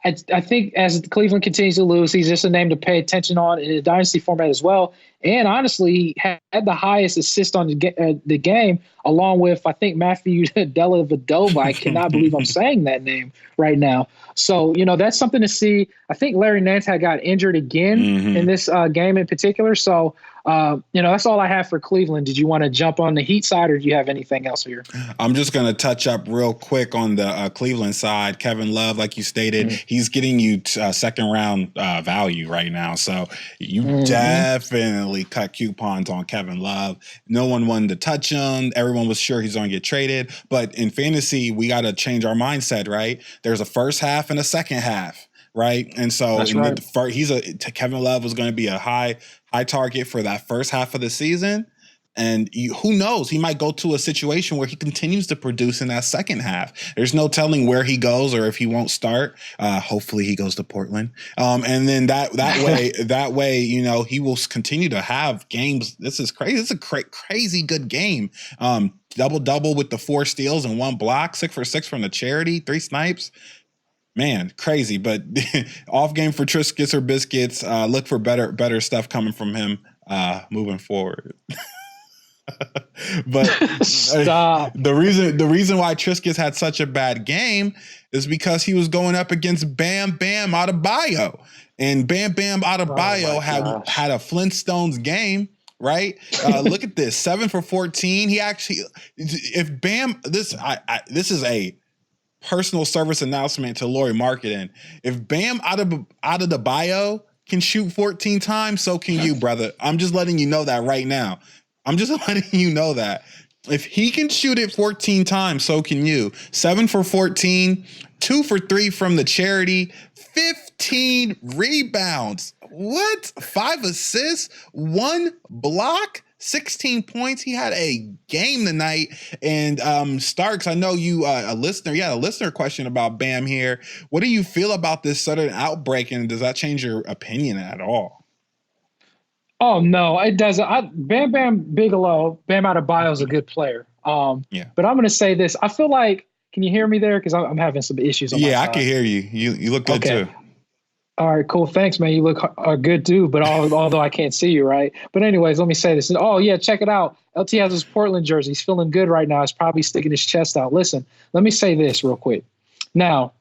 I think as Cleveland continues to lose, he's just a name to pay attention on in the Dynasty format as well. And honestly, he had the highest assist on the game, along with, I think, Matthew Dellavedova. I cannot believe I'm saying that name right now. So, that's something to see. I think Larry Nance had got injured again in this game in particular. So, that's all I have for Cleveland. Did you want to jump on the Heat side, or do you have anything else here? I'm just going to touch up real quick on the Cleveland side. Kevin Love, like you stated, he's getting you second round value right now. So you definitely cut coupons on Kevin Love. No one wanted to touch him. Everyone was sure he's going to get traded. But in fantasy, we got to change our mindset, right? There's a first half and a second half. Right. And so Kevin Love was going to be a high target for that first half of the season. And who knows, he might go to a situation where he continues to produce in that second half. There's no telling where he goes or if he won't start. Hopefully he goes to Portland. And then that way, he will continue to have games. This is crazy. It's a crazy good game. Double with the 4 steals and 1 block, 6 for 6 from the charity, 3 snipes. Man, crazy, but off game for Triscuits or biscuits. Look for better stuff coming from him moving forward. But Stop. The reason why Triscuits had such a bad game is because he was going up against Bam Bam Adebayo, and Bam Bam Adebayo had a Flintstones game. Right? Look at this, 7 for 14. He actually, if Bam, this is a personal service announcement to Lauri Markkanen. If Bam Adebayo can shoot 14 times, so can you, brother. I'm just letting you know that right now. I'm just letting you know that. If he can shoot it 14 times, so can you. 7 for 14, 2 for 3 from the charity, 15 rebounds. What? 5 assists, 1 block, 16 points. He had a game tonight. And Starks, I know you a listener question about Bam here. What do you feel about this sudden outbreak, and does that change your opinion at all? Oh no, it doesn't. Bam Adebayo is a good player. But I'm going to say this. I feel like, can you hear me there? Because I'm having some issues on my side. I can hear you. You look good too. All right, cool. Thanks, man. You look good too, but although I can't see you, right? But anyways, let me say this. Oh yeah, check it out. LT has his Portland jersey. He's feeling good right now. He's probably sticking his chest out. Listen, let me say this real quick. Now,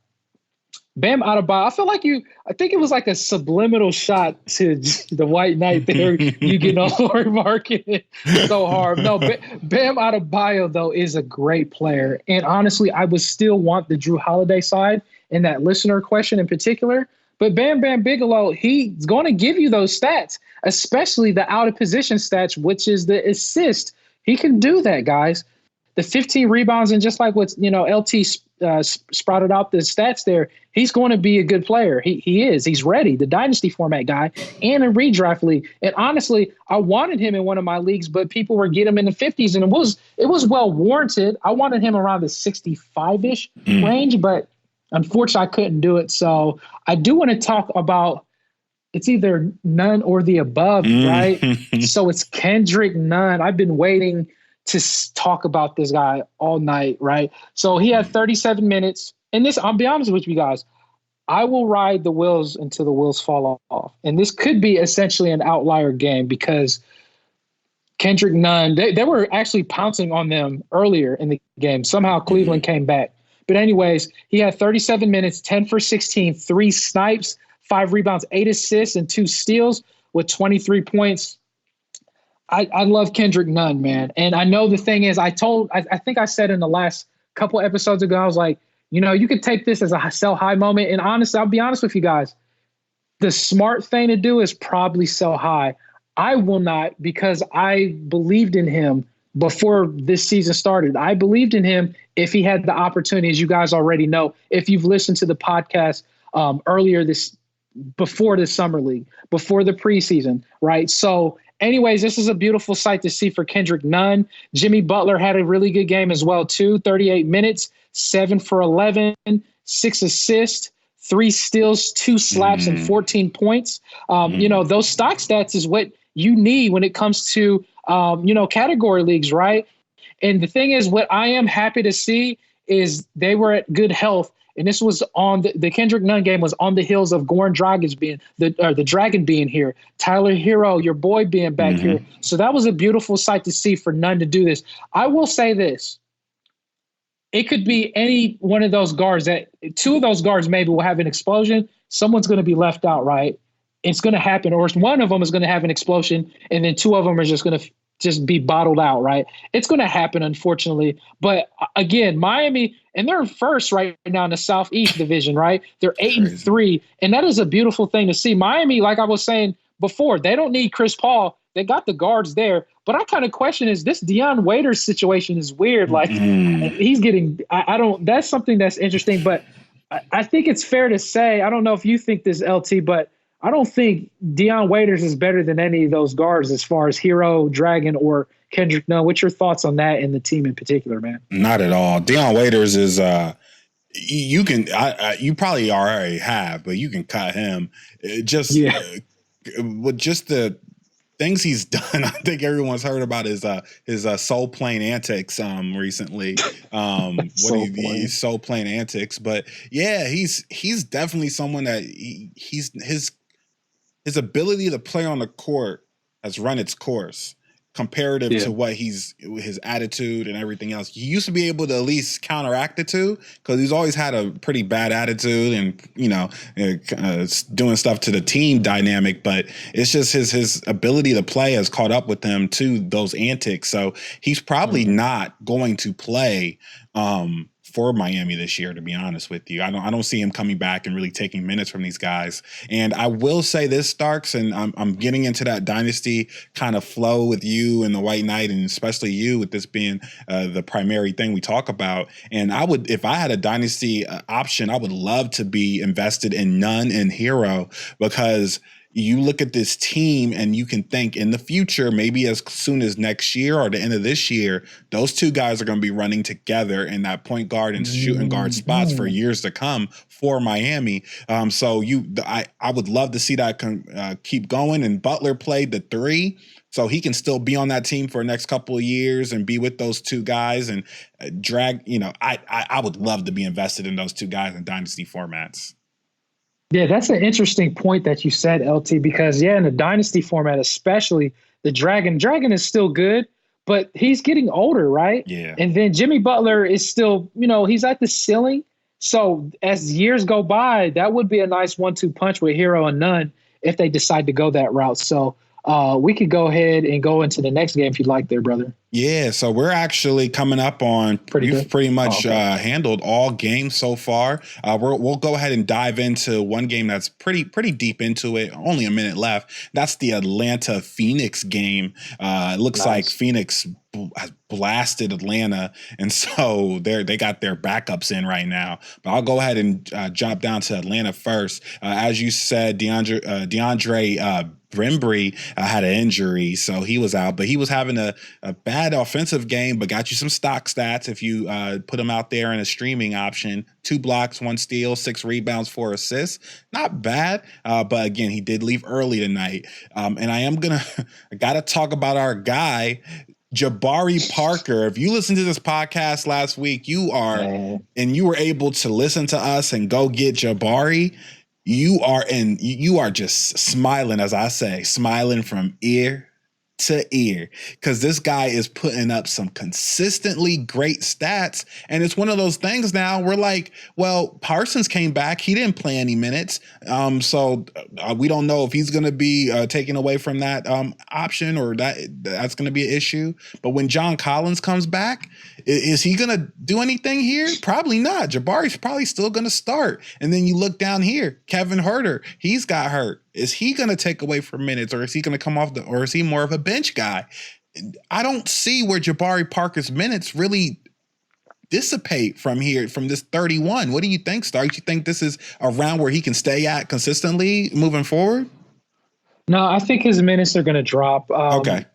Bam Adebayo, I think it was like a subliminal shot to the White Knight there. You get on Lauri Markkanen so hard. No, Bam Adebayo, though, is a great player. And honestly, I would still want the Drew Holiday side in that listener question in particular. But Bam Bigelow, he's going to give you those stats, especially the out-of-position stats, which is the assist. He can do that, guys. The 15 rebounds, and just like what LT sprouted out the stats there, he's going to be a good player. He is. He's ready. The Dynasty format guy and a redraft league. And honestly, I wanted him in one of my leagues, but people were getting him in the 50s, and it was well warranted. I wanted him around the 65-ish range, but unfortunately, I couldn't do it. So I do want to talk about, it's either none or the above, right? So it's Kendrick Nunn. I've been waiting to talk about this guy all night, right? So he had 37 minutes. And this, I'll be honest with you guys, I will ride the wheels until the wheels fall off. And this could be essentially an outlier game because Kendrick Nunn, they were actually pouncing on them earlier in the game. Somehow Cleveland came back. But anyways, he had 37 minutes, 10 for 16, 3 snipes, 5 rebounds, 8 assists, and 2 steals with 23 points. I love Kendrick Nunn, man. And I know the thing is, I think I said in the last couple episodes ago, I was like, you could take this as a sell high moment. And honestly, I'll be honest with you guys. The smart thing to do is probably sell high. I will not, because I believed in him before this season started. I believed in him if he had the opportunity, as you guys already know, if you've listened to the podcast before the summer league, before the preseason, right? So anyways, this is a beautiful sight to see for Kendrick Nunn. Jimmy Butler had a really good game as well, too. 38 minutes, 7 for 11, 6 assists, 3 steals, 2 slaps, and 14 points. Those stock stats is what you need when it comes to, category leagues, right? And the thing is, what I am happy to see is they were at good health. And this was on the Kendrick Nunn game was on the heels of Goran Dragic being the Dragon being here, Tyler Hero, your boy, being back here. So that was a beautiful sight to see for Nunn to do this. I will say this. It could be any one of those guards that 2 of those guards maybe will have an explosion. Someone's going to be left out, right? It's going to happen. Or one of them is going to have an explosion, and then 2 of them are just going to just be bottled out, right? It's going to happen, unfortunately. But again, Miami, and they're first right now in the Southeast Division, right? They're 8-3, and that is a beautiful thing to see. Miami, like I was saying before, they don't need Chris Paul. They got the guards there. But I kind of question is this Dion Waiters situation is weird. Like he's getting, that's something that's interesting. But I think it's fair to say, I don't know if you think this, LT, but I don't think Dion Waiters is better than any of those guards as far as Hero, Dragon, or Kendrick Nunn. What's your thoughts on that and the team in particular, man? Not at all. Dion Waiters is you probably already have, but you can cut him. With just the things he's done. I think everyone's heard about his soul plane antics recently. Soul plane antics, but yeah, he's definitely someone that his ability to play on the court has run its course comparative to what his attitude and everything else. He used to be able to at least counteract it because he's always had a pretty bad attitude and, doing stuff to the team dynamic, but it's just his ability to play has caught up with him to those antics. So he's probably not going to play for Miami this year, to be honest with you. I don't see him coming back and really taking minutes from these guys. And I will say this, Starks, and I'm getting into that dynasty kind of flow with you and the White Knight, and especially you with this being the primary thing we talk about. And I would, if I had a dynasty option, I would love to be invested in Nunn and Hero, because you look at this team and you can think in the future, maybe as soon as next year or the end of this year, those two guys are going to be running together in that point guard and shooting guard spots for years to come for Miami. I would love to see that keep going. And Butler played the 3, so he can still be on that team for the next couple of years and be with those two guys and drag. I would love to be invested in those two guys in dynasty formats. Yeah, that's an interesting point that you said, LT, because, in the dynasty format, especially the Dragon is still good, but he's getting older, right? Yeah. And then Jimmy Butler is still, he's at the ceiling. So as years go by, that would be a nice 1-2 punch with Hero and Nunn if they decide to go that route. So we could go ahead and go into the next game if you'd like there, brother. Yeah, so we're actually coming up on you've pretty much handled all games so far. We'll go ahead and dive into one game that's pretty deep into it. Only a minute left. That's the Atlanta Phoenix game. It looks like Phoenix has blasted Atlanta, and so they got their backups in right now. But I'll go ahead and jump down to Atlanta first. As you said, DeAndre Brimbury had an injury, so he was out, but he was having a bad offensive game, but got you some stock stats if you put him out there in a streaming option. 2 blocks, 1 steal, 6 rebounds, 4 assists. Not bad, but again, he did leave early tonight. And I got to talk about our guy, Jabari Parker. If you listened to this podcast last week, you were able to listen to us and go get Jabari. You are just smiling, as I say, smiling from ear to ear, because this guy is putting up some consistently great stats. And it's one of those things now we're like, well, Parsons came back. He didn't play any minutes. So we don't know if he's going to be taken away from that option, or that's going to be an issue. But when John Collins comes back, is he going to do anything here? Probably not. Jabari's probably still going to start. And then you look down here, Kevin Huerter, he's got hurt. Is he going to take away from minutes, or is he going to come off or is he more of a bench guy? I don't see where Jabari Parker's minutes really dissipate from this 31. What do you think, Stark? You think this is around where he can stay at consistently moving forward? No, I think his minutes are going to drop. Okay.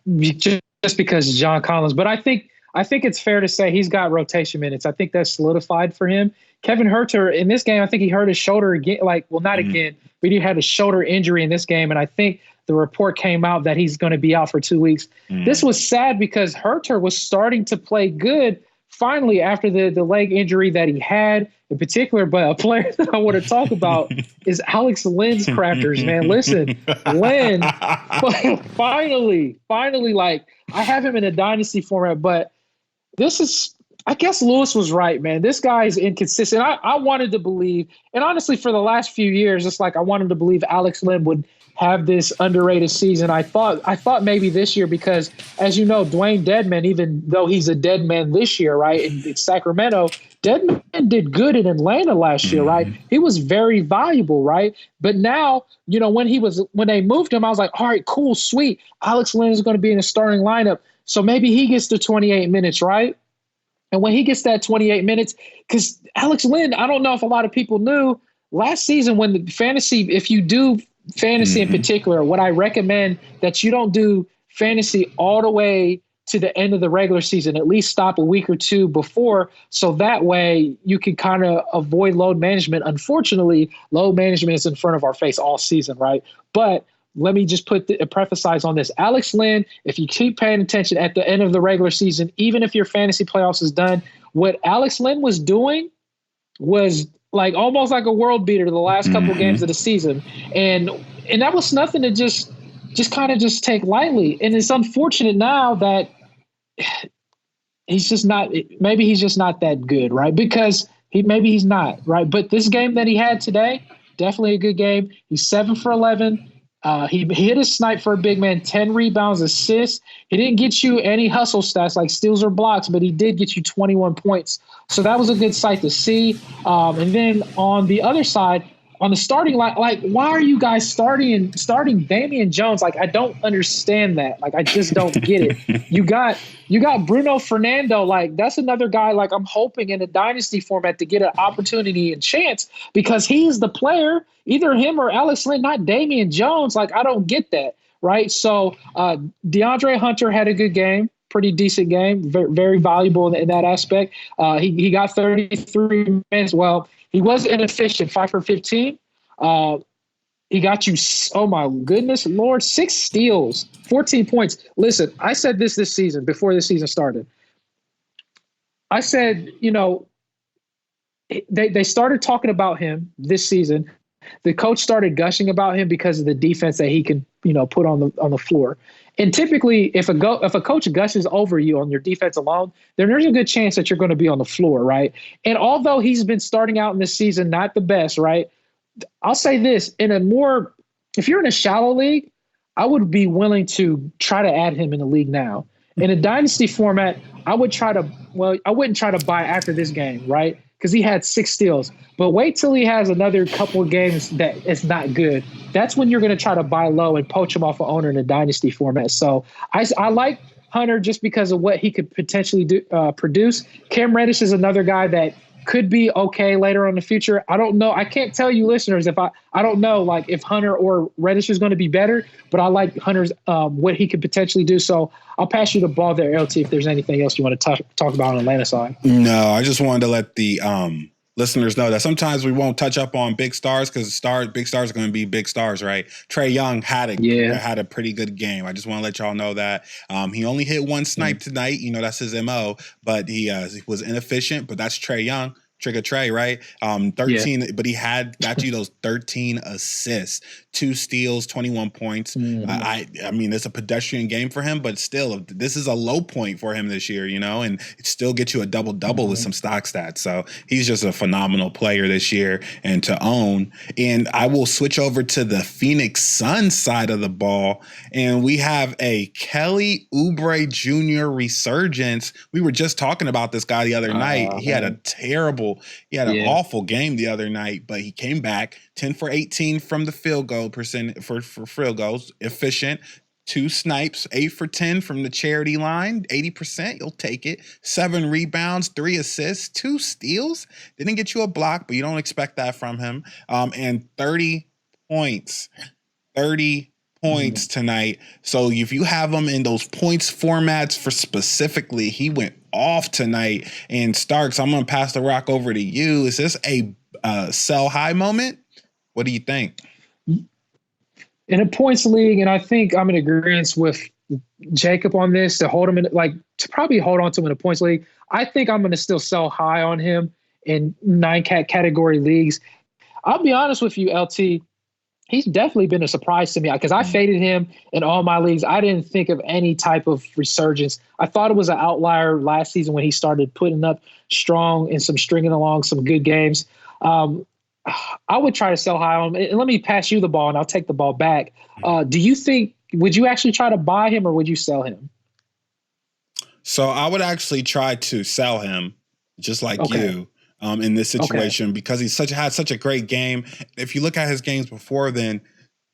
Just because John Collins, but I think it's fair to say he's got rotation minutes. I think that's solidified for him. Kevin Huerter, in this game, I think he hurt his shoulder again. Again, but he had a shoulder injury in this game, and I think the report came out that he's going to be out for 2 weeks. This was sad because Huerter was starting to play good finally after the leg injury that he had in particular. But a player that I want to talk about is Alex Lynn's crafters, man. Listen, Lynn, finally, I have him in a dynasty format, but this is, I guess Lewis was right, man. This guy is inconsistent. I wanted to believe, and honestly, for the last few years, it's like I wanted to believe Alex Lynn would have this underrated season. I thought maybe this year, because as you know, Dwayne Dedman, even though he's a dead man this year, right, in Sacramento, Dedman did good in Atlanta last year, right? He was very valuable, right? But now, when they moved him, I was like, all right, cool, sweet. Alex Lynn is going to be in the starting lineup. So maybe he gets the 28 minutes, right? And when he gets that 28 minutes, because Alex Lynn, I don't know if a lot of people knew, last season when the fantasy, if you do fantasy in particular, what I recommend that you don't do fantasy all the way to the end of the regular season, at least stop a week or two before, so that way you can kind of avoid load management. Unfortunately, load management is in front of our face all season, right? But let me just put a preface on this. Alex Lynn, if you keep paying attention at the end of the regular season, even if your fantasy playoffs is done, what Alex Lynn was doing was like almost like a world beater the last couple of games of the season. And that was nothing to just kind of just take lightly. And it's unfortunate now that he's just not that good, right? Because he's not, right? But this game that he had today, definitely a good game. He's 7 for 11. He hit his snipe for a big man, 10 rebounds, assists. He didn't get you any hustle stats like steals or blocks, but he did get you 21 points. So that was a good sight to see. And then on the other side, on the starting line, like, why are you guys starting Damian Jones? Like, I don't understand that. Like, I just don't get it. You got Bruno Fernando. Like, that's another guy. Like, I'm hoping in a dynasty format to get an opportunity and chance because he's the player. Either him or Alex Len, not Damian Jones. Like, I don't get that, right? So DeAndre Hunter had a good game. Pretty decent game, very, very valuable in that aspect. He got 33 minutes. Well, he was inefficient, 5 for 15. He got you, oh my goodness, Lord, 6 steals, 14 points. Listen, I said this season, before this season started. I said, they started talking about him this season. The coach started gushing about him because of the defense that he can, put on the floor. And typically, if a coach gushes over you on your defense alone, then there's a good chance that you're going to be on the floor, right? And although he's been starting out in this season not the best, right? I'll say this: if you're in a shallow league, I would be willing to try to add him in the league now. In a dynasty format, I wouldn't try to buy after this game, right? Because he had 6 steals. But wait till he has another couple of games that it's not good. That's when you're going to try to buy low and poach him off an owner in a dynasty format. So I like Hunter just because of what he could potentially produce. Cam Reddish is another guy that could be okay later on in the future. I don't know. I can't tell you listeners if I don't know like if Hunter or Reddish is going to be better, but I like Hunter's what he could potentially do. So I'll pass you the ball there, LT, if there's anything else you want to talk about on Atlanta side. No, I just wanted to let the listeners know that sometimes we won't touch up on big stars because big stars are going to be big stars, right? Trae Young had a pretty good game. I just want to let y'all know that he only hit 1 snipe tonight. That's his MO, but he was inefficient. But that's Trae Young. Trigger Trey, right? 13, but he got you those 13 assists, 2 steals, 21 points. I mean, it's a pedestrian game for him, but still, this is a low point for him this year, and it still gets you a double-double with some stock stats. So he's just a phenomenal player this year and to own. And I will switch over to the Phoenix Suns side of the ball, and we have a Kelly Oubre Jr. resurgence. We were just talking about this guy the other night. He had an awful game the other night, but he came back 10 for 18 from the field goal percent for field goals, efficient, 2 snipes, 8 for 10 from the charity line, 80%. You'll take it. 7 rebounds, 3 assists, 2 steals. Didn't get you a block, but you don't expect that from him. And 30 points. 30 points tonight. So if you have him in those points formats for specifically, he went off tonight. And Starks, I'm going to pass the rock over to you. Is this a sell high moment? What do you think? In a points league, and I think I'm in agreement with Jacob on this, to probably hold on to him in a points league. I think I'm going to still sell high on him in 9 category leagues. I'll be honest with you, LT. He's definitely been a surprise to me because I faded him in all my leagues. I didn't think of any type of resurgence. I thought it was an outlier last season when he started putting up strong and stringing along some good games. I would try to sell high on him. And let me pass you the ball, and I'll take the ball back. Do you think – would you actually try to buy him or would you sell him? So I would actually try to sell him just like you. In this situation because he had such a great game. If you look at his games before then,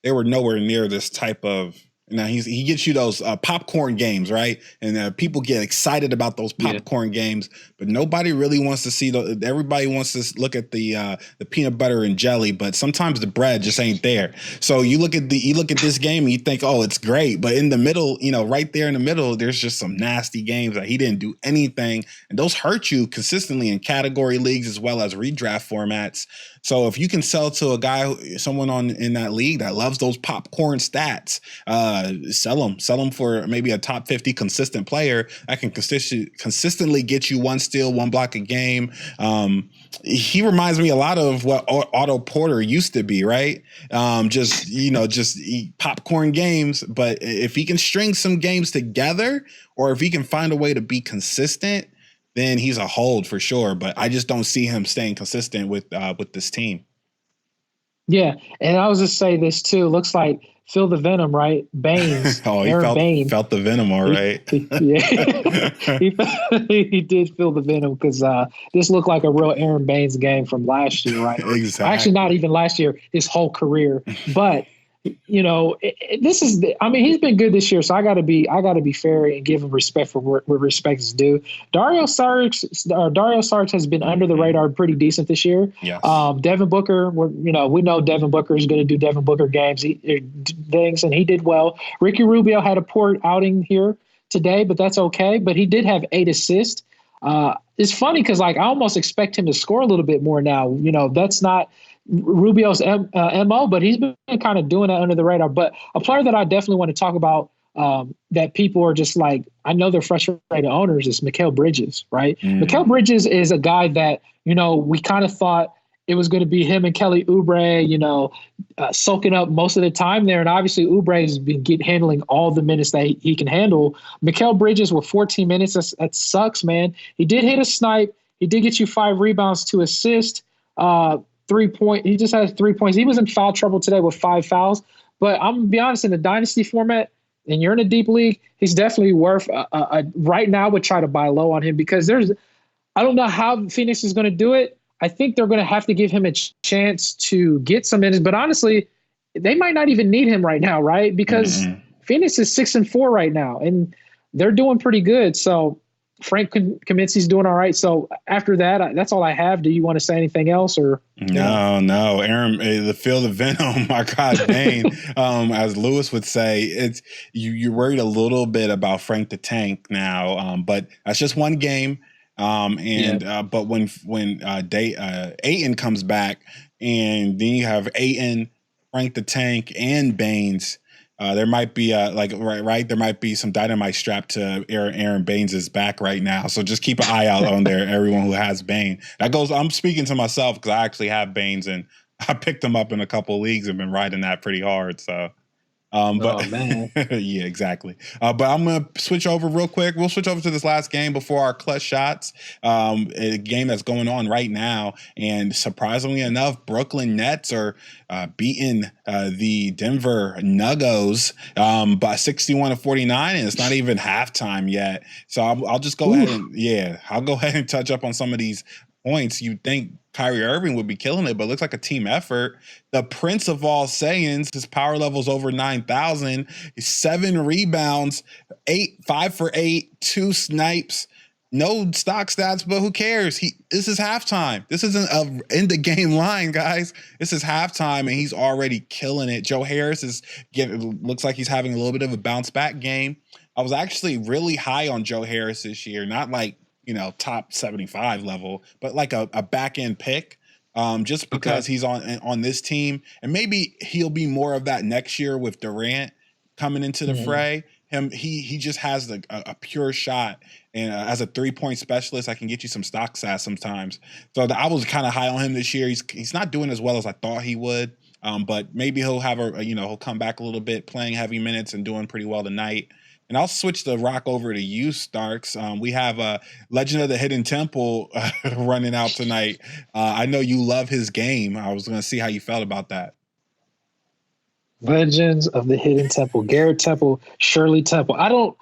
they were nowhere near this type of. Now he gets you those popcorn games, right? And people get excited about those popcorn games, but nobody really wants to see everybody wants to look at the peanut butter and jelly, but sometimes the bread just ain't there. So you look at this game and you think, oh, it's great, but in the middle, right there in the middle, there's just some nasty games that he didn't do anything, and those hurt you consistently in category leagues as well as redraft formats. So if you can sell to someone in that league that loves those popcorn stats, sell them for maybe a top 50 consistent player that can consistently get you 1 steal, 1 block a game. He reminds me a lot of what Otto Porter used to be, right? Just popcorn games. But if he can string some games together, or if he can find a way to be consistent, then he's a hold for sure. But I just don't see him staying consistent with this team. Yeah, and I was just say this too. Looks like feel the venom, right? Baines. Oh, he Aaron Baines. felt the venom, all right. He did feel the venom because this looked like a real Aaron Baines game from last year, right? Exactly. Actually, not even last year, his whole career. But this is. He's been good this year, so I got to be fair and give him respect for where respect is due. Dario Saric has been under the radar pretty decent this year. Yes. Devin Booker, we know Devin Booker is going to do Devin Booker things, and he did well. Ricky Rubio had a poor outing here today, but that's okay. But he did have 8 assists. It's funny because I almost expect him to score a little bit more now. That's not Rubio's MO, but he's been kind of doing that under the radar. But a player that I definitely want to talk about that people are just like, I know they're frustrated owners, is Mikal Bridges, right? Mikal Bridges is a guy that, we kind of thought it was going to be him and Kelly Oubre, soaking up most of the time there. And obviously Oubre has been handling all the minutes that he can handle. Mikal Bridges with 14 minutes, that sucks, man. He did hit a snipe. He did get you 5 rebounds, 2 assists. 3 point. He just has 3 points. He was in foul trouble today with 5 fouls. But I'm gonna be honest, in the dynasty format, and you're in a deep league, he's definitely worth. Right now, I would try to buy low on him because I don't know how Phoenix is going to do it. I think they're going to have to give him a chance to get some minutes. But honestly, they might not even need him right now, right? Because Phoenix is 6-4 right now, and they're doing pretty good. So Frank Kaminsky's doing all right. So after that, that's all I have. Do you want to say anything else, or? No. Aaron, the feel the venom. My God, Bane. As Lewis would say, it's you're worried a little bit about Frank the Tank now, but that's just one game. But when Ayton comes back, and then you have Ayton, Frank the Tank, and Baines. There might be there might be some dynamite strapped to Aaron Baines' back right now. So just keep an eye out on there, everyone who has Bane. I'm speaking to myself because I actually have Baines and I picked him up in a couple of leagues and been riding that pretty hard. So man. Yeah, exactly. But I'm going to switch over real quick. We'll switch over to this last game before our clutch shots. A game that's going on right now. And surprisingly enough, Brooklyn Nets are beating the Denver Nuggets by 61-49. And it's not even halftime yet. So I'll just go ahead and touch up on some of these points. You'd think Kyrie Irving would be killing it, but it looks like a team effort. The Prince of all sayings, his power level's over 9,000, 7 rebounds, 5 for 8, 2 snipes, no stock stats, but who cares? This is halftime. This isn't a end the game line, guys. This is halftime, and he's already killing it. Joe Harris looks like he's having a little bit of a bounce back game. I was actually really high on Joe Harris this year, not like top 75 level, but like a back end pick, just because he's on this team, and maybe he'll be more of that next year with Durant coming into the fray. He just has a pure shot, and as a 3-point specialist, I can get you some stock stats sometimes. So I was kind of high on him this year. He's not doing as well as I thought he would, but maybe he'll have he'll come back a little bit, playing heavy minutes and doing pretty well tonight. And I'll switch the rock over to you, Starks. We have a Legend of the Hidden Temple running out tonight. I know you love his game. I was going to see how you felt about that. Legends of the Hidden Temple, Garrett Temple, Shirley Temple. I'm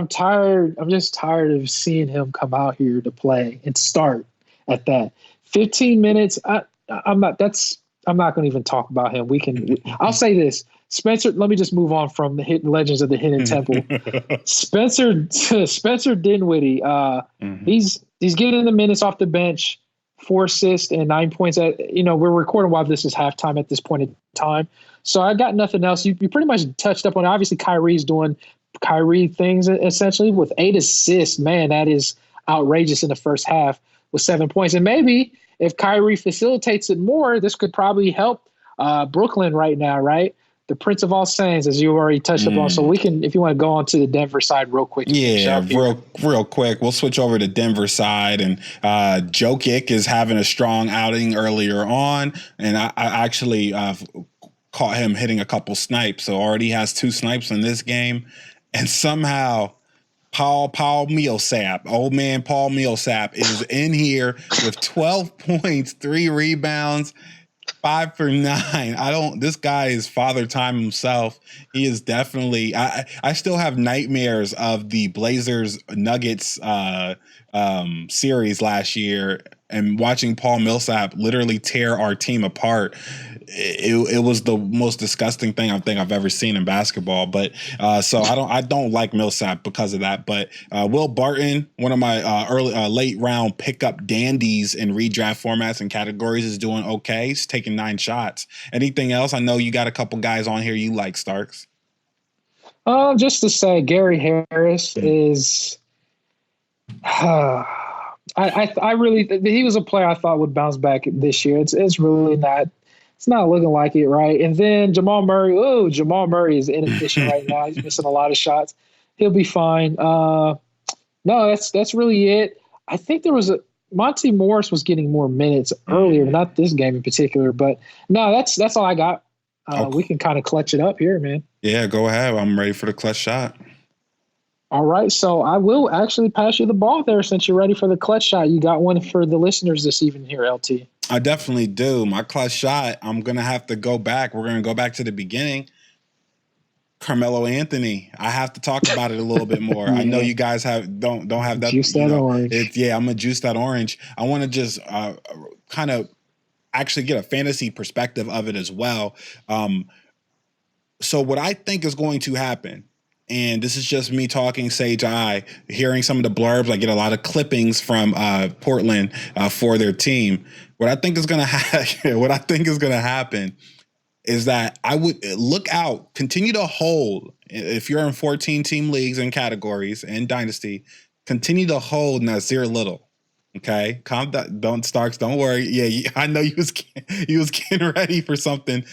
tired. I'm just tired of seeing him come out here to play and start at that 15 minutes. I'm not going to even talk about him. I'll say this. Spencer, let me just move on from the Legends of the Hidden Temple. Spencer Dinwiddie, he's getting the minutes off the bench, 4 assists and 9 points. We're recording while this is halftime at this point in time. So I got nothing else. You pretty much touched up on it. Obviously, Kyrie's doing Kyrie things essentially with 8 assists. Man, that is outrageous in the first half with 7 points. And maybe if Kyrie facilitates it more, this could probably help Brooklyn right now, right? The Prince of all sayings, as you already touched upon. So we can, if you want to go on to the Denver side real quick. Yeah, real quick. We'll switch over to Denver side. And Jokic is having a strong outing earlier on. And I actually caught him hitting a couple snipes. So already has 2 snipes in this game. And somehow Paul Millsap, old man Paul Millsap, is in here with 12 points, 3 rebounds, 5 for 9. This guy is father time himself. He is definitely, I still have nightmares of the Blazers Nuggets series last year, and watching Paul Millsap literally tear our team apart. It was the most disgusting thing I think I've ever seen in basketball. But so I don't like Millsap because of that. But Will Barton, one of my late round pickup dandies in redraft formats and categories, is doing okay. He's taking 9 shots. Anything else? I know you got a couple guys on here you like, Starks. Just to say, Gary Harris is. I really, he was a player I thought would bounce back this year. It's really not. It's not looking like it, right? And then Jamal Murray. Oh, Jamal Murray is inefficient right now. He's missing a lot of shots. He'll be fine. No, that's really it. I think there was Monty Morris was getting more minutes earlier, not this game in particular. But no, that's all I got. We can kind of clutch it up here, man. Yeah, go ahead. I'm ready for the clutch shot. All right, so I will actually pass you the ball there since you're ready for the clutch shot. You got one for the listeners this evening here, LT. I definitely do. My clutch shot, I'm going to have to go back. We're going to go back to the beginning. Carmelo Anthony. I have to talk about it a little bit more. Yeah. I know you guys don't have that. Juice that orange. I'm going to juice that orange. I want to just kind of actually get a fantasy perspective of it as well. So what I think is going to happen, and this is just me talking sage eye, hearing some of the blurbs. I get a lot of clippings from Portland for their team. What I think is going to happen is that I would look out, continue to hold. If you're in 14 team leagues and categories and Dynasty, continue to hold Nasir Little. Okay, calm down. Don't Starks. Don't worry. Yeah, I know you was getting ready for something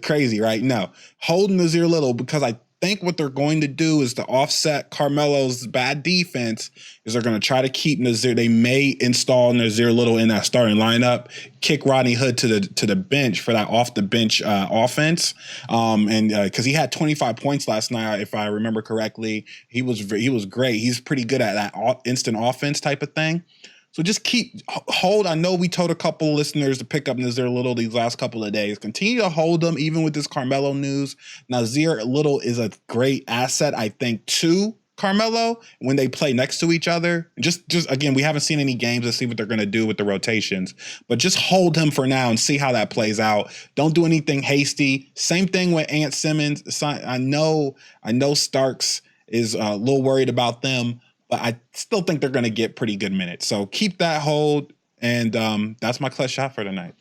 crazy, right? No, hold Nasir Little, because I think what they're going to do is to offset Carmelo's bad defense is they're going to try to keep Nasir. They may install Nasir Little in that starting lineup, kick Rodney Hood to the bench for that off the bench offense. And because he had 25 points last night, if I remember correctly, he was great. He's pretty good at that instant offense type of thing. So just hold. I know we told a couple listeners to pick up Nasir Little these last couple of days. Continue to hold them, even with this Carmelo news. Nasir Little is a great asset, I think, to Carmelo when they play next to each other. Just again, we haven't seen any games to see what they're going to do with the rotations, but just hold him for now and see how that plays out. Don't do anything hasty. Same thing with Ant Simmons. I know Starks is a little worried about them, but I still think they're going to get pretty good minutes. So keep that hold, and that's my clutch shot for tonight.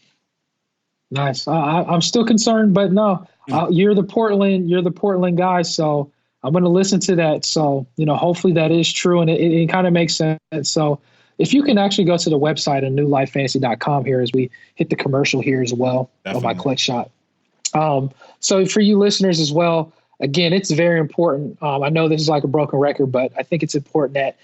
Nice. I'm still concerned, but no, you're the Portland guy, so I'm going to listen to that. So, hopefully that is true, and it kind of makes sense. So if you can actually go to the website at newlifefantasy.com here as we hit the commercial here as well. Definitely. On my clutch shot. So for you listeners as well, again, it's very important. I know this is like a broken record, but I think it's important that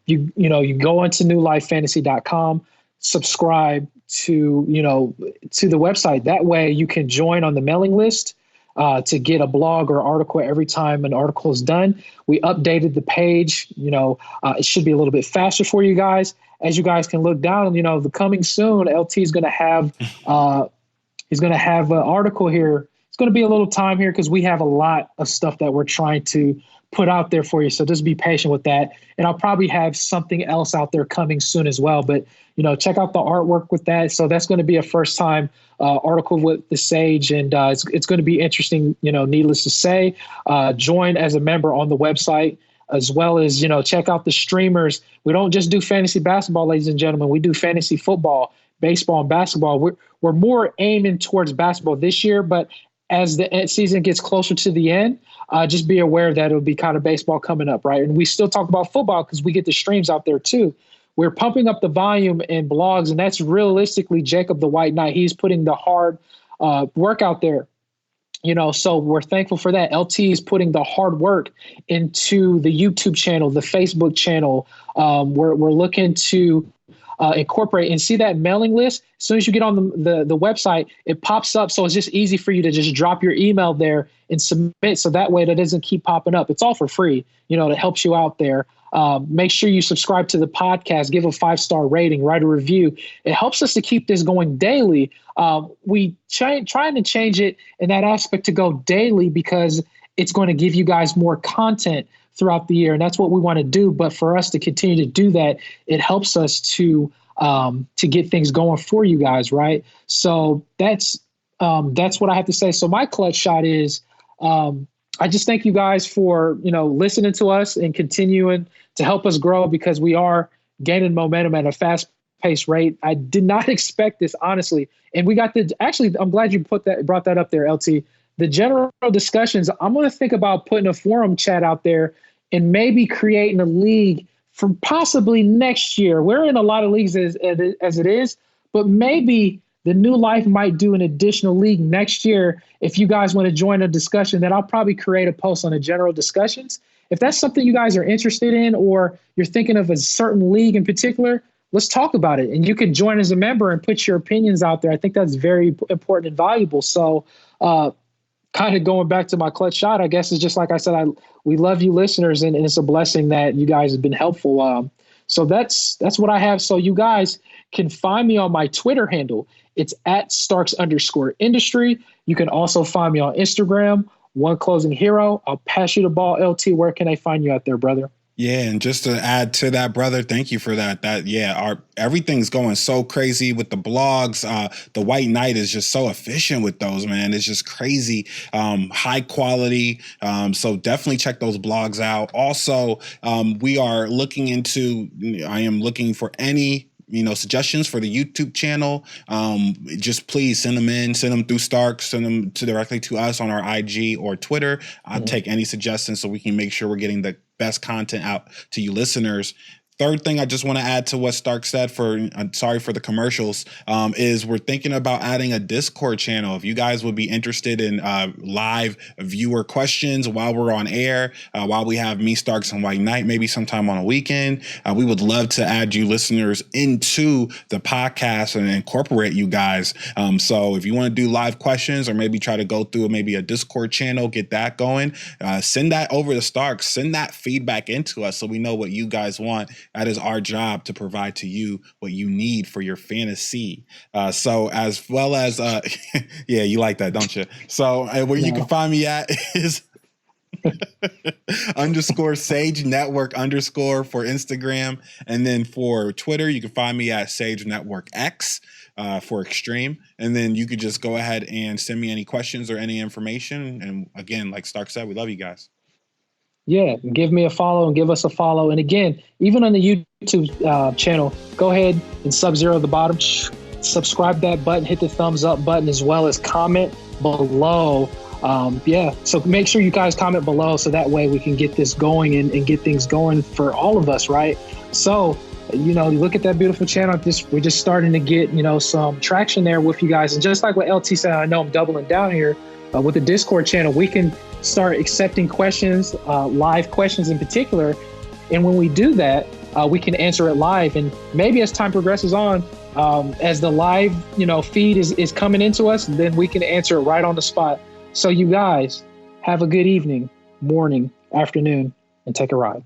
you go into newlifefantasy.com, subscribe to the website. That way you can join on the mailing list to get a blog or article every time an article is done. We updated the page. It should be a little bit faster for you guys. As you guys can look down, the coming soon, LT is going to have an article here. It's going to be a little time here because we have a lot of stuff that we're trying to put out there for you. So just be patient with that. And I'll probably have something else out there coming soon as well. But, check out the artwork with that. So that's going to be a first time article with the Sage. And it's going to be interesting, needless to say. Join as a member on the website, as well as, check out the streamers. We don't just do fantasy basketball, ladies and gentlemen. We do fantasy football, baseball, and basketball. We're more aiming towards basketball this year, but as the season gets closer to the end, just be aware that it'll be kind of baseball coming up, right? And we still talk about football because we get the streams out there too. We're pumping up the volume in blogs, and that's realistically Jacob the White Knight. He's putting the hard work out there, so we're thankful for that. LT is putting the hard work into the YouTube channel, the Facebook channel. We're looking to incorporate and see that mailing list. As soon as you get on the website, it pops up. So it's just easy for you to just drop your email there and submit. So that way that doesn't keep popping up. It's all for free, that helps you out there. Make sure you subscribe to the podcast, give a 5-star rating, write a review. It helps us to keep this going daily. We trying to change it in that aspect to go daily because it's going to give you guys more content throughout the year. And that's what we want to do. But for us to continue to do that, it helps us to get things going for you guys. Right. So that's what I have to say. So my clutch shot is, I just thank you guys for, listening to us and continuing to help us grow because we are gaining momentum at a fast paced rate. I did not expect this, honestly. And we got I'm glad you brought that up there, LT. The general discussions, I'm going to think about putting a forum chat out there and maybe creating a league for possibly next year. We're in a lot of leagues as it is, but maybe the New Life might do an additional league next year. If you guys want to join a discussion, then I'll probably create a post on the general discussions. If that's something you guys are interested in, or you're thinking of a certain league in particular, let's talk about it. And you can join as a member and put your opinions out there. I think that's very important and valuable. So kind of going back to my clutch shot, I guess it's just like I said, we love you listeners, and it's a blessing that you guys have been helpful. So that's what I have. So you guys can find me on my Twitter handle. It's at Starks_industry. You can also find me on Instagram, One Closing Hero. I'll pass you the ball, LT. Where can I find you out there, brother? Yeah, and just to add to that, brother, thank you for that. Everything's going so crazy with the blogs. The Whight Knight is just so efficient with those, man. It's just crazy, high quality. So definitely check those blogs out. Also, I am looking for any suggestions for the YouTube channel. Just please send them through Stark, send them directly to us on our IG or Twitter. I'll take any suggestions so we can make sure we're getting the best content out to you listeners. Third thing I just want to add to what Stark said sorry for the commercials, is we're thinking about adding a Discord channel. If you guys would be interested in live viewer questions while we're on air, while we have me, Starks, and Whight Knight, maybe sometime on a weekend, we would love to add you listeners into the podcast and incorporate you guys. So if you want to do live questions or maybe try to go through maybe a Discord channel, get that going, send that over to Starks, send that feedback into us so we know what you guys want. That is our job to provide to you what you need for your fantasy. So as well as, yeah, you like that, don't you? So where you can find me at is _Sage Network _ for Instagram. And then for Twitter, you can find me at Sage Network X for Extreme. And then you could just go ahead and send me any questions or any information. And again, like Stark said, we love you guys. Yeah, give me a follow and give us a follow. And again, even on the YouTube channel, go ahead and Sub-Zero at the bottom, subscribe that button, hit the thumbs up button, as well as comment below. So make sure you guys comment below so that way we can get this going and get things going for all of us, right? So, look at that beautiful channel. We're just starting to get, some traction there with you guys. And just like what LT said, I know I'm doubling down here, with the Discord channel, we can start accepting questions, live questions in particular. And when we do that, we can answer it live. And maybe as time progresses on, as the live, feed is coming into us, then we can answer it right on the spot. So you guys have a good evening, morning, afternoon, and take a ride.